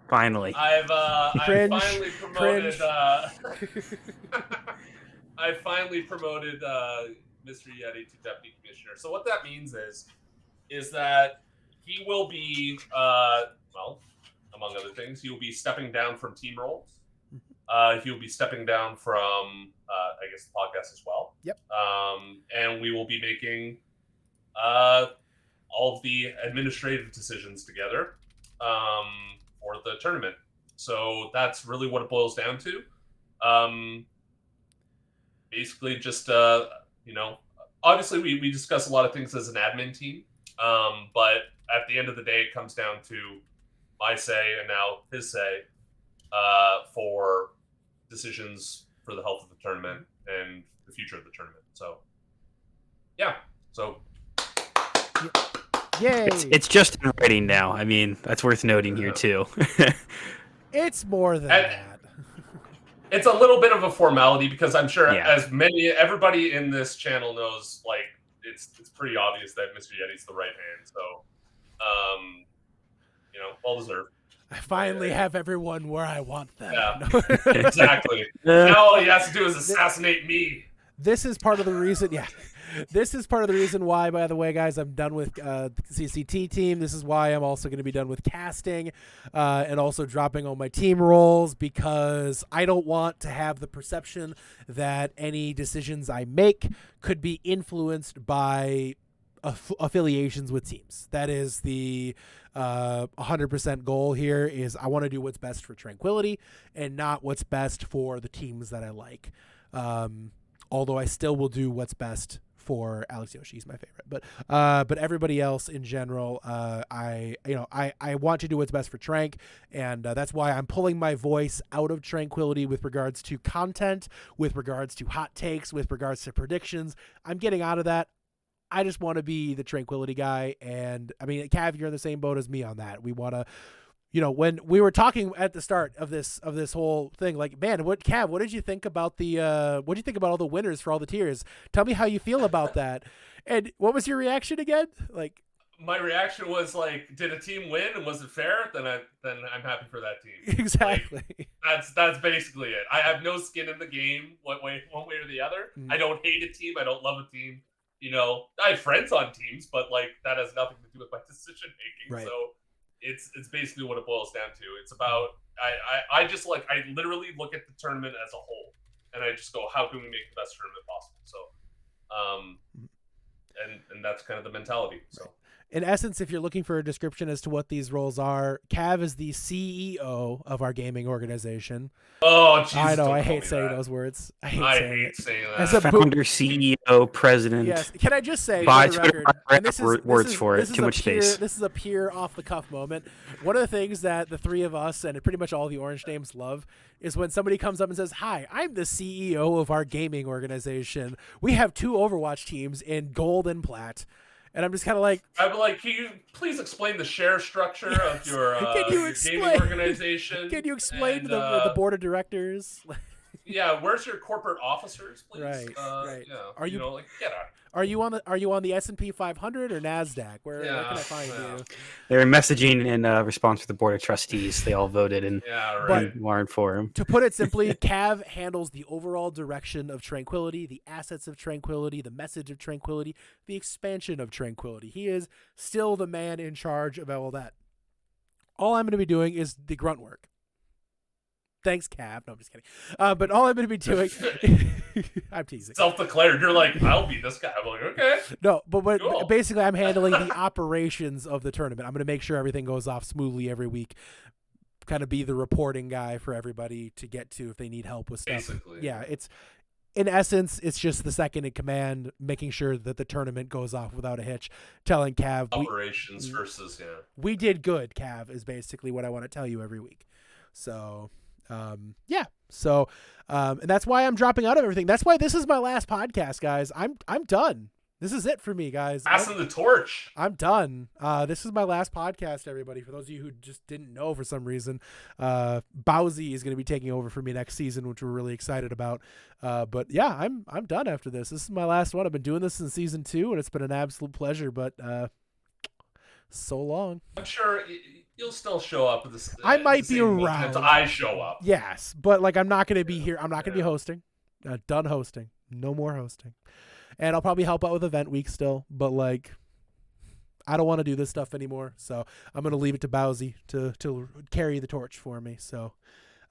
finally, I've finally promoted. Cringe. I finally promoted Mr. Yeti to deputy commissioner. So what that means is that he will be, well, among other things, he will be stepping down from team roles. He will be stepping down from, I guess, the podcast as well. Yep. And we will be making all of the administrative decisions together for the tournament. So that's really what it boils down to. Basically, just obviously we discuss a lot of things as an admin team, but at the end of the day, it comes down to my say and now his say for decisions for the health of the tournament and the future of the tournament. So, yeah. So, yay! It's just in writing now. I mean, that's worth noting here too. It's more than that. It's a little bit of a formality because I'm sure everybody in this channel knows, like, it's pretty obvious that Mr. Yeti's the right hand. So, well deserved. I finally have everyone where I want them. Yeah, exactly. Now all he has to do is assassinate me. This is part of the reason, This is part of the reason why, by the way, guys, I'm done with the CCT team. This is why I'm also going to be done with casting and also dropping all my team roles, because I don't want to have the perception that any decisions I make could be influenced by affiliations with teams. That is the 100% goal here. Is I want to do what's best for Tranquility and not what's best for the teams that I like. Although I still will do what's best for Alex Yoshi. He's my favorite, but everybody else in general, I want to do what's best for Trank, and that's why I'm pulling my voice out of Tranquility with regards to content, with regards to hot takes, with regards to predictions. I'm getting out of that. I just want to be the Tranquility guy, and I mean, Cav, you're in the same boat as me on that. We want to. When we were talking at the start of this whole thing, like, man, Cav, what did you think about what did you think about all the winners for all the tiers? Tell me how you feel about that. And what was your reaction again? Like, my reaction was like, did a team win and was it fair? Then I'm happy for that team. Exactly. Like, that's basically it. I have no skin in the game one way or the other. I don't hate a team. I don't love a team. I have friends on teams, but like that has nothing to do with my decision making. Right. So, it's basically what it boils down to. It's about I just like I literally look at the tournament as a whole, and I just go, how can we make the best tournament possible? So, and that's kind of the mentality. So. In essence, if you're looking for a description as to what these roles are, Cav is the CEO of our gaming organization. Oh, Jesus, I know. I don't call hate me saying that. those words. I hate saying that. As a Founder, CEO, president. Yes. Can I just say, Buy for the Twitter, record, and this is, words for it. Too much space. This is a pure off-the-cuff moment. One of the things that the three of us and pretty much all the Orange names love is when somebody comes up and says, "Hi, I'm the CEO of our gaming organization. We have 2 Overwatch teams in Gold and Plat." And I'm just kind of like, I'm like, can you please explain the share structure of your, your gaming organization? Can you explain to the board of directors? Yeah, where's your corporate officers, please? Right. Yeah, Are you know, like, get out. Are you on the S&P 500 or Nasdaq? Where can I find you? They're messaging in response to the board of trustees. They all voted and warned for him. To put it simply, Cav handles the overall direction of Tranquility, the assets of Tranquility, the message of Tranquility, the expansion of Tranquility. He is still the man in charge of all that. All I'm going to be doing is the grunt work. Thanks, Cav. No, I'm just kidding. But all I'm going to be doing... I'm teasing. Self-declared. You're like, I'll be this guy. I'm like, okay. No, but cool. Basically, I'm handling the operations of the tournament. I'm going to make sure everything goes off smoothly every week. Kind of be the reporting guy for everybody to get to if they need help with stuff. Basically. Yeah, in essence, it's just the second in command, making sure that the tournament goes off without a hitch, telling Cav... Operations versus, we did good, Cav, is basically what I want to tell you every week. So... and that's why I'm dropping out of everything. That's why this is my last podcast, guys. I'm done. This is it for me, guys. Passing the torch. I'm done. This is my last podcast, everybody. For those of you who just didn't know for some reason, Bowsy is going to be taking over for me next season, which we're really excited about. But yeah, I'm done after this. This is my last one. I've been doing this in season 2, and it's been an absolute pleasure. But so long. I'm sure you'll still show up. I might be around. I show up. Yes, but like I'm not going to be here. I'm not going to be hosting. Done hosting. No more hosting. And I'll probably help out with event week still, but like I don't want to do this stuff anymore. So I'm going to leave it to Bowsy to carry the torch for me. So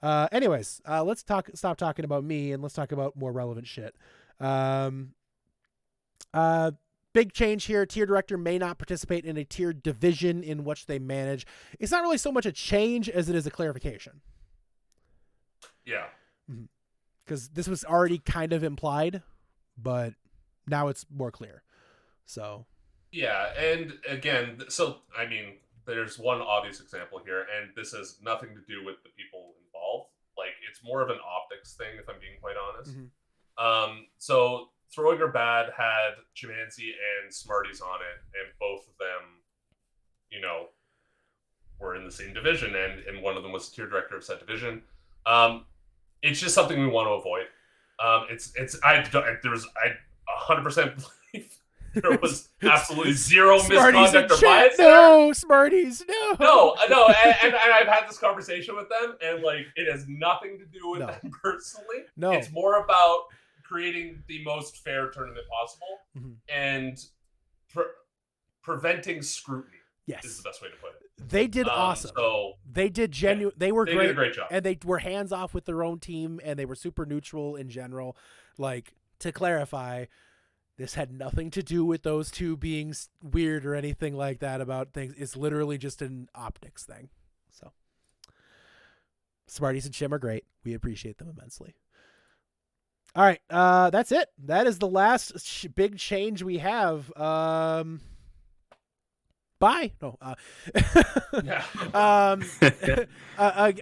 anyways, let's stop talking about me and let's talk about more relevant shit. Big change here. Tier director may not participate in a tier division in which they manage. It's not really so much a change as it is a clarification. Yeah. Because this was already kind of implied, but now it's more clear. So. Yeah, and again, so, I mean, there's one obvious example here, and this has nothing to do with the people involved. Like, it's more of an optics thing, if I'm being quite honest. So... Throwing Her Bad had Chimanzi and Smarties on it, and both of them, you know, were in the same division, and one of them was tier director of said division. It's just something we want to avoid. I 100% believe there was absolutely zero misconduct or bias. No, Smarties, no. No, and I've had this conversation with them, and like it has nothing to do with them personally. No, it's more about creating the most fair tournament possible and preventing scrutiny. Yes, is the best way to put it. They did awesome. So they did genuine. They were they great. Did a great job, and they were hands off with their own team, and they were super neutral in general. Like, to clarify, this had nothing to do with those two being weird or anything like that about things. It's literally just an optics thing. So, Smarties and Chim are great. We appreciate them immensely. All right, that's it. That is the last big change we have. Bye. No.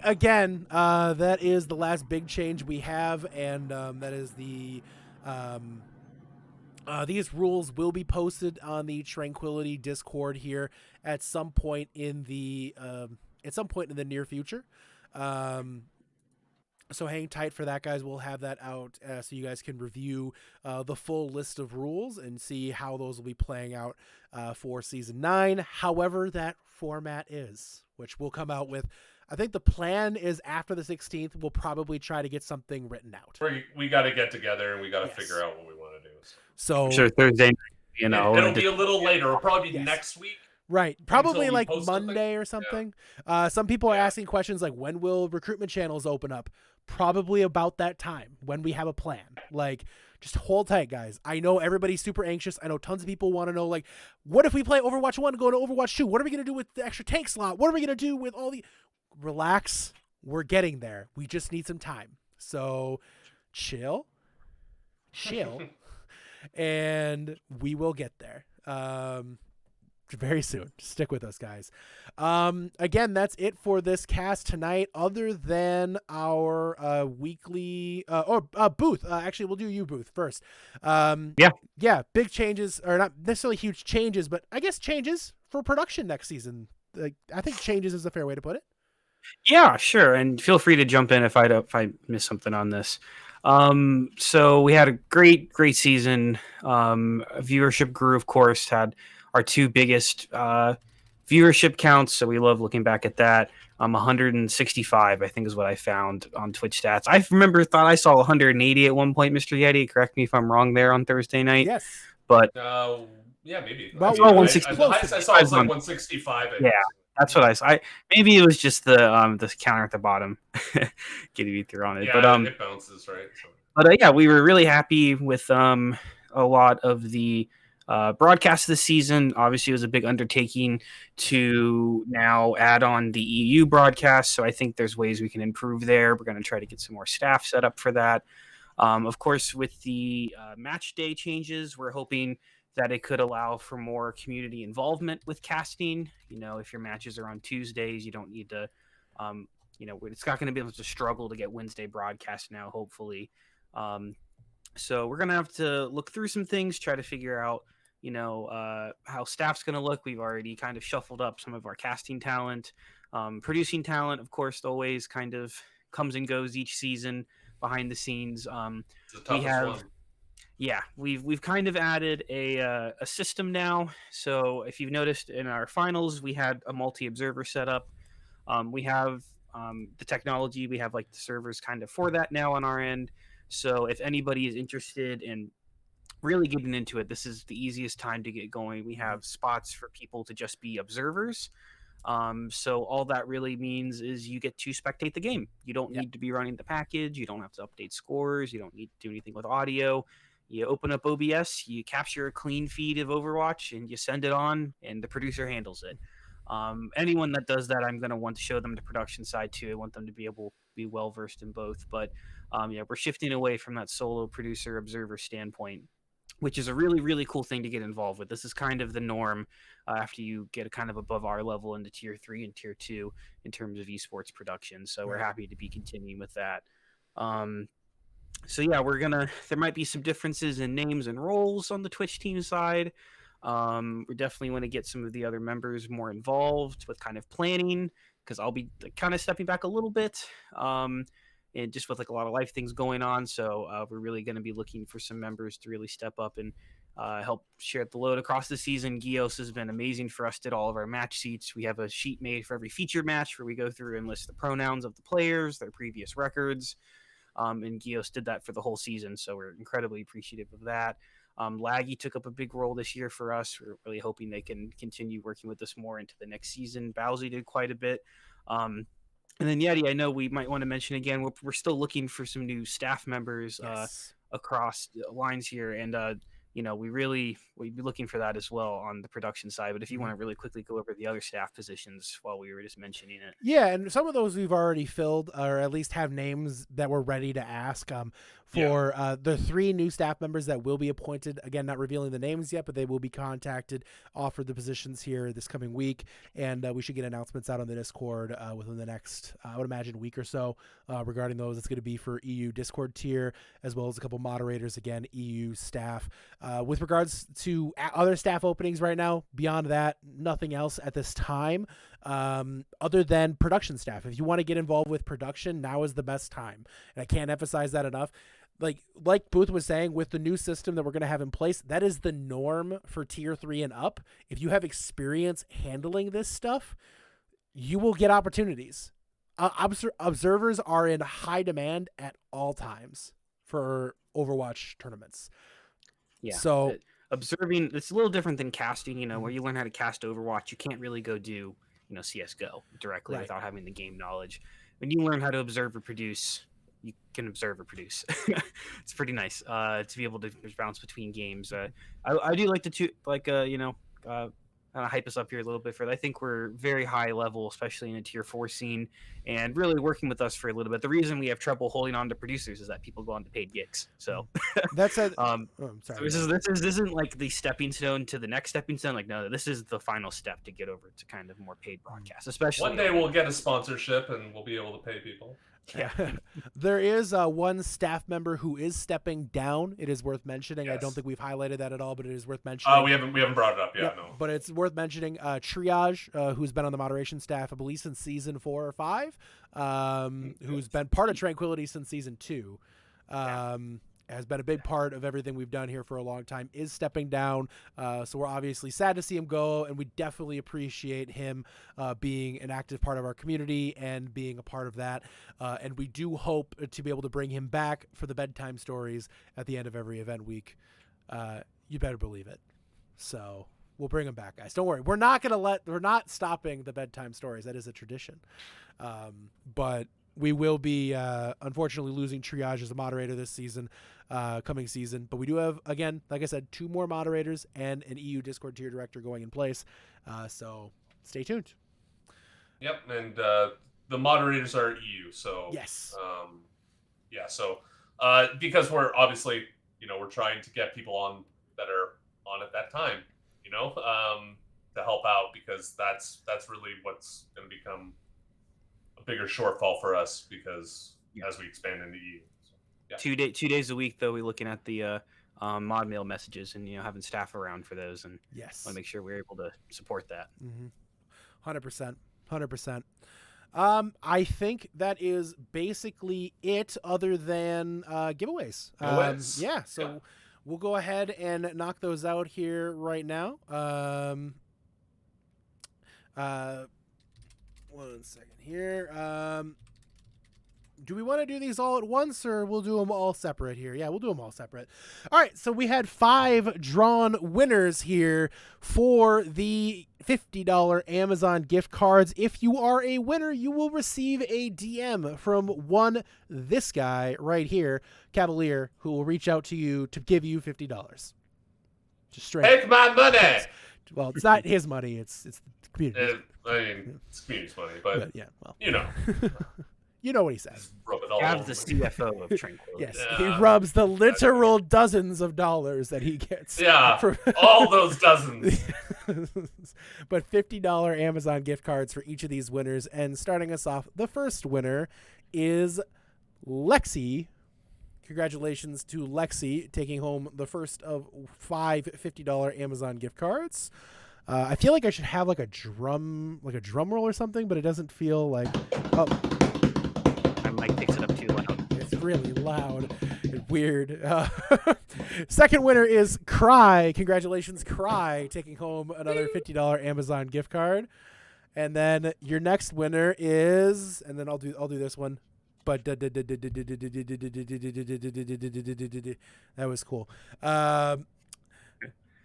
Again, that is the last big change we have, and that is the. These rules will be posted on the Tranquility Discord here at some point in the near future. So hang tight for that, guys. We'll have that out so you guys can review the full list of rules and see how those will be playing out for Season 9. However that format is, which we'll come out with. I think the plan is after the 16th, we'll probably try to get something written out. We got to get together and we got to figure out what we want to do. So sure, Thursday, you know. It'll be a little later. It'll probably be next week. Right. Probably we like post something? Monday or something. Some people are asking questions like, when will recruitment channels open up? Probably about that time when we have a plan. Like, just hold tight, guys. I know everybody's super anxious. I know tons of people want to know, like, what if we play Overwatch 1 and go to Overwatch 2? What are we going to do with the extra tank slot? What are we going to do with all the... Relax. We're getting there. We just need some time. So, chill. And we will get there. Very soon. Stick with us, guys. Again, that's it for this cast tonight, other than our weekly Booth. Actually, we'll do you, Booth, first. Yeah, big changes, or not necessarily huge changes, but I guess changes for production next season. I think changes is a fair way to put it. Yeah, sure. And feel free to jump in if I miss something on this. So we had a great season. Viewership grew, of course, had our two biggest viewership counts. So we love looking back at that. 165, I think, is what I found on Twitch stats. I thought I saw 180 at one point, Mr. Yeti. Correct me if I'm wrong there on Thursday night. Yes. But yeah, maybe. Well, I 165. the highest I saw was like 165. Yeah. That's what I saw. Maybe it was just the counter at the bottom getting me through on it. Yeah, but it bounces, right? So. But yeah, we were really happy with a lot of the broadcast this season. Obviously, it was a big undertaking to now add on the EU broadcast. So I think there's ways we can improve there. We're going to try to get some more staff set up for that. Of course, with the match day changes, we're hoping that it could allow for more community involvement with casting. You know, if your matches are on Tuesdays, you don't need to, it's not going to be able to struggle to get Wednesday broadcast now, hopefully. So we're going to have to look through some things, try to figure out, how staff's going to look. We've already kind of shuffled up some of our casting talent. Producing talent, of course, always kind of comes and goes each season behind the scenes. We've kind of added a system now. So if you've noticed in our finals, we had a multi-observer setup. We have the technology. We have like the servers kind of for that now on our end. So if anybody is interested in really getting into it, this is the easiest time to get going. We have spots for people to just be observers. So all that really means is you get to spectate the game. You don't need to be running the package. You don't have to update scores. You don't need to do anything with audio. You open up OBS, you capture a clean feed of Overwatch, and you send it on, and the producer handles it. Anyone that does that, I'm going to want to show them the production side too. I want them to be able to be well versed in both. But we're shifting away from that solo producer observer standpoint, which is a really, really cool thing to get involved with. This is kind of the norm after you get kind of above our level into tier 3 and tier 2 in terms of esports production. So we're happy to be continuing with that. So yeah, there might be some differences in names and roles on the Twitch team side. We definitely want to get some of the other members more involved with kind of planning, because I'll be kind of stepping back a little bit, and just with like a lot of life things going on. So we're really going to be looking for some members to really step up and help share the load across the season. Gios has been amazing for us, did all of our match sheets. We have a sheet made for every featured match where we go through and list the pronouns of the players, their previous records. And Gios did that for the whole season, so we're incredibly appreciative of that. Laggy took up a big role this year for us. We're really hoping they can continue working with us more into the next season. Bowsy did quite a bit. And then Yeti, I know we might want to mention again, we're still looking for some new staff members across lines here, and we'd be looking for that as well on the production side. But if you want to really quickly go over the other staff positions while we were just mentioning it. Yeah, and some of those we've already filled, or at least have names that we're ready to ask. For the 3 new staff members that will be appointed, again, not revealing the names yet, but they will be contacted, offered the positions here this coming week, and we should get announcements out on the Discord within the next, I would imagine, week or so regarding those. It's going to be for EU Discord tier, as well as a couple moderators, again, EU staff. With regards to other staff openings right now, beyond that, nothing else at this time. Other than production staff. If you want to get involved with production, now is the best time. And I can't emphasize that enough. Like Booth was saying, with the new system that we're going to have in place, that is the norm for tier 3 and up. If you have experience handling this stuff, you will get opportunities. Observers are in high demand at all times for Overwatch tournaments. Yeah. So observing. It's a little different than casting. You know, where you learn how to cast Overwatch, you can't really go do CS:GO directly without having the game knowledge. When you learn how to observe or produce, you can observe or produce. It's pretty nice to be able to bounce between games. I do like kind of hype us up here a little bit for that. I think we're very high level, especially in a tier 4 scene, and really working with us for a little bit. The reason we have trouble holding on to producers is that people go on to paid gigs. So that's a. Sorry. So this isn't like the stepping stone to the next stepping stone. Like, no, this is the final step to get over to kind of more paid broadcasts. Especially one day we'll get a sponsorship and we'll be able to pay people. Yeah. There is one staff member who is stepping down. It is worth mentioning. Yes. I don't think we've highlighted that at all, but it is worth mentioning. We haven't brought it up yet. No. But it's worth mentioning. Triage, who's been on the moderation staff, I believe, since season 4 or 5, who's been part of Tranquility since season 2. Has been a big part of everything we've done here for a long time, is stepping down. So we're obviously sad to see him go, and we definitely appreciate him being an active part of our community and being a part of that. And we do hope to be able to bring him back for the bedtime stories at the end of every event week. You better believe it. So we'll bring him back, guys. Don't worry. We're not stopping the bedtime stories. That is a tradition. But we will be, unfortunately, losing Triage as a moderator this season, coming season. But we do have, again, like I said, 2 more moderators and an EU Discord tier director going in place. So stay tuned. Yep, and the moderators are EU. So yes, So because we're obviously, we're trying to get people on that are on at that time, to help out, because that's really what's going to become a bigger shortfall for us, because as we expand into EU. So, yeah. 2 days a week, though, we're looking at the mod mail messages and having staff around for those, and yes, want to make sure we're able to support that. 100%. I think that is basically it, other than giveaways. So we'll go ahead and knock those out here right now. 1 second here. Do we want to do these all at once, or we'll do them all separate here? Yeah, we'll do them all separate. All right, so we had 5 drawn winners here for the $50 Amazon gift cards. If you are a winner, you will receive a DM from this guy right here, Cavalier, who will reach out to you to give you $50. Just straight. Take my money. Well, it's not his money. It's the community. It's community's money, but yeah, well, you know what he says. Rub it all Have the CFO of Tranquility. Yes, he rubs the literal dozens of dollars that he gets. Yeah, all those dozens. But $50 Amazon gift cards for each of these winners. And starting us off, the first winner is Lexi. Congratulations to Lexi, taking home the first of 5 $50 Amazon gift cards. I feel like I should have like a drum roll or something, but it doesn't feel like. Oh. My mic picks it up too loud. It's really loud and weird. Second winner is Cry. Congratulations, Cry, taking home another $50 Amazon gift card. And then your next winner is, and then I'll do this one. But that was cool.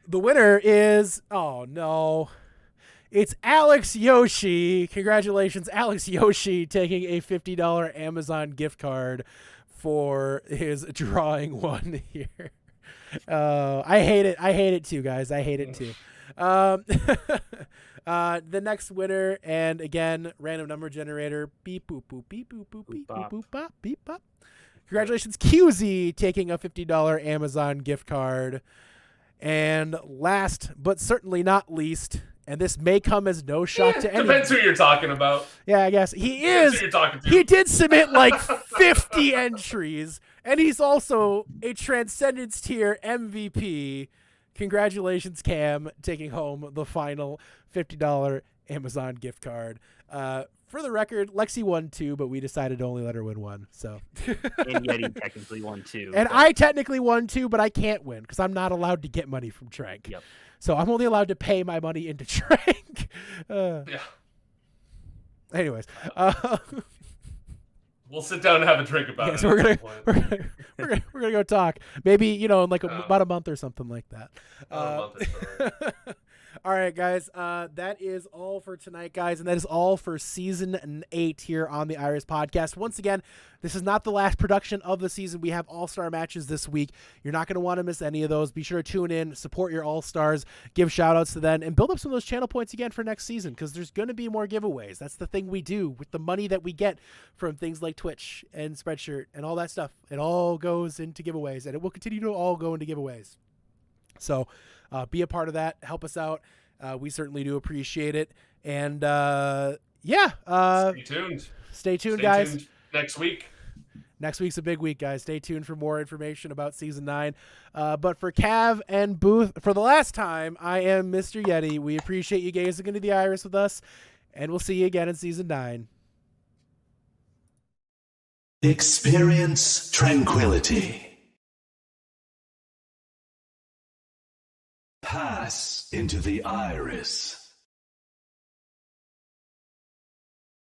The winner is, oh no, it's Alex Yoshi. Congratulations, Alex Yoshi, taking a $50 Amazon gift card for his drawing one here. I hate it too, guys. I hate it too. The next winner, and again, random number generator, beep boop boop beep boop boop beep boop boop bop beep bop. Congratulations, QZ, taking a $50 Amazon gift card. And last but certainly not least, and this may come as no shock to anyone. Depends who you're talking about. Yeah, I guess he did submit like 50 entries, and he's also a Transcendence tier MVP. Congratulations, Cam, taking home the final $50 Amazon gift card. For the record, Lexi won 2, but we decided to only let her win 1. So. And Yeti technically won 2. And I technically won 2, but I can't win because I'm not allowed to get money from Trank. Yep. So I'm only allowed to pay my money into Trank. Yeah. Anyways. We'll sit down and have a drink about it. So we're gonna go talk. Maybe in like about a month or something like that. All right, guys. That is all for tonight, guys, and that is all for season 8 here on the Iris Podcast. Once again, this is not the last production of the season. We have all-star matches this week. You're not going to want to miss any of those. Be sure to tune in, support your all-stars, give shout-outs to them, and build up some of those channel points again for next season, because there's going to be more giveaways. That's the thing we do with the money that we get from things like Twitch and Spreadshirt and all that stuff. It all goes into giveaways, and it will continue to all go into giveaways. So be a part of that. Help us out. We certainly do appreciate it. And stay tuned, guys. Tuned next week. Next week's a big week, guys. Stay tuned for more information about Season 9. But for Cav and Booth, for the last time, I am Mr. Yeti. We appreciate you guys going to the Iris with us, and we'll see you again in Season 9. Experience tranquility. Pass into the Iris.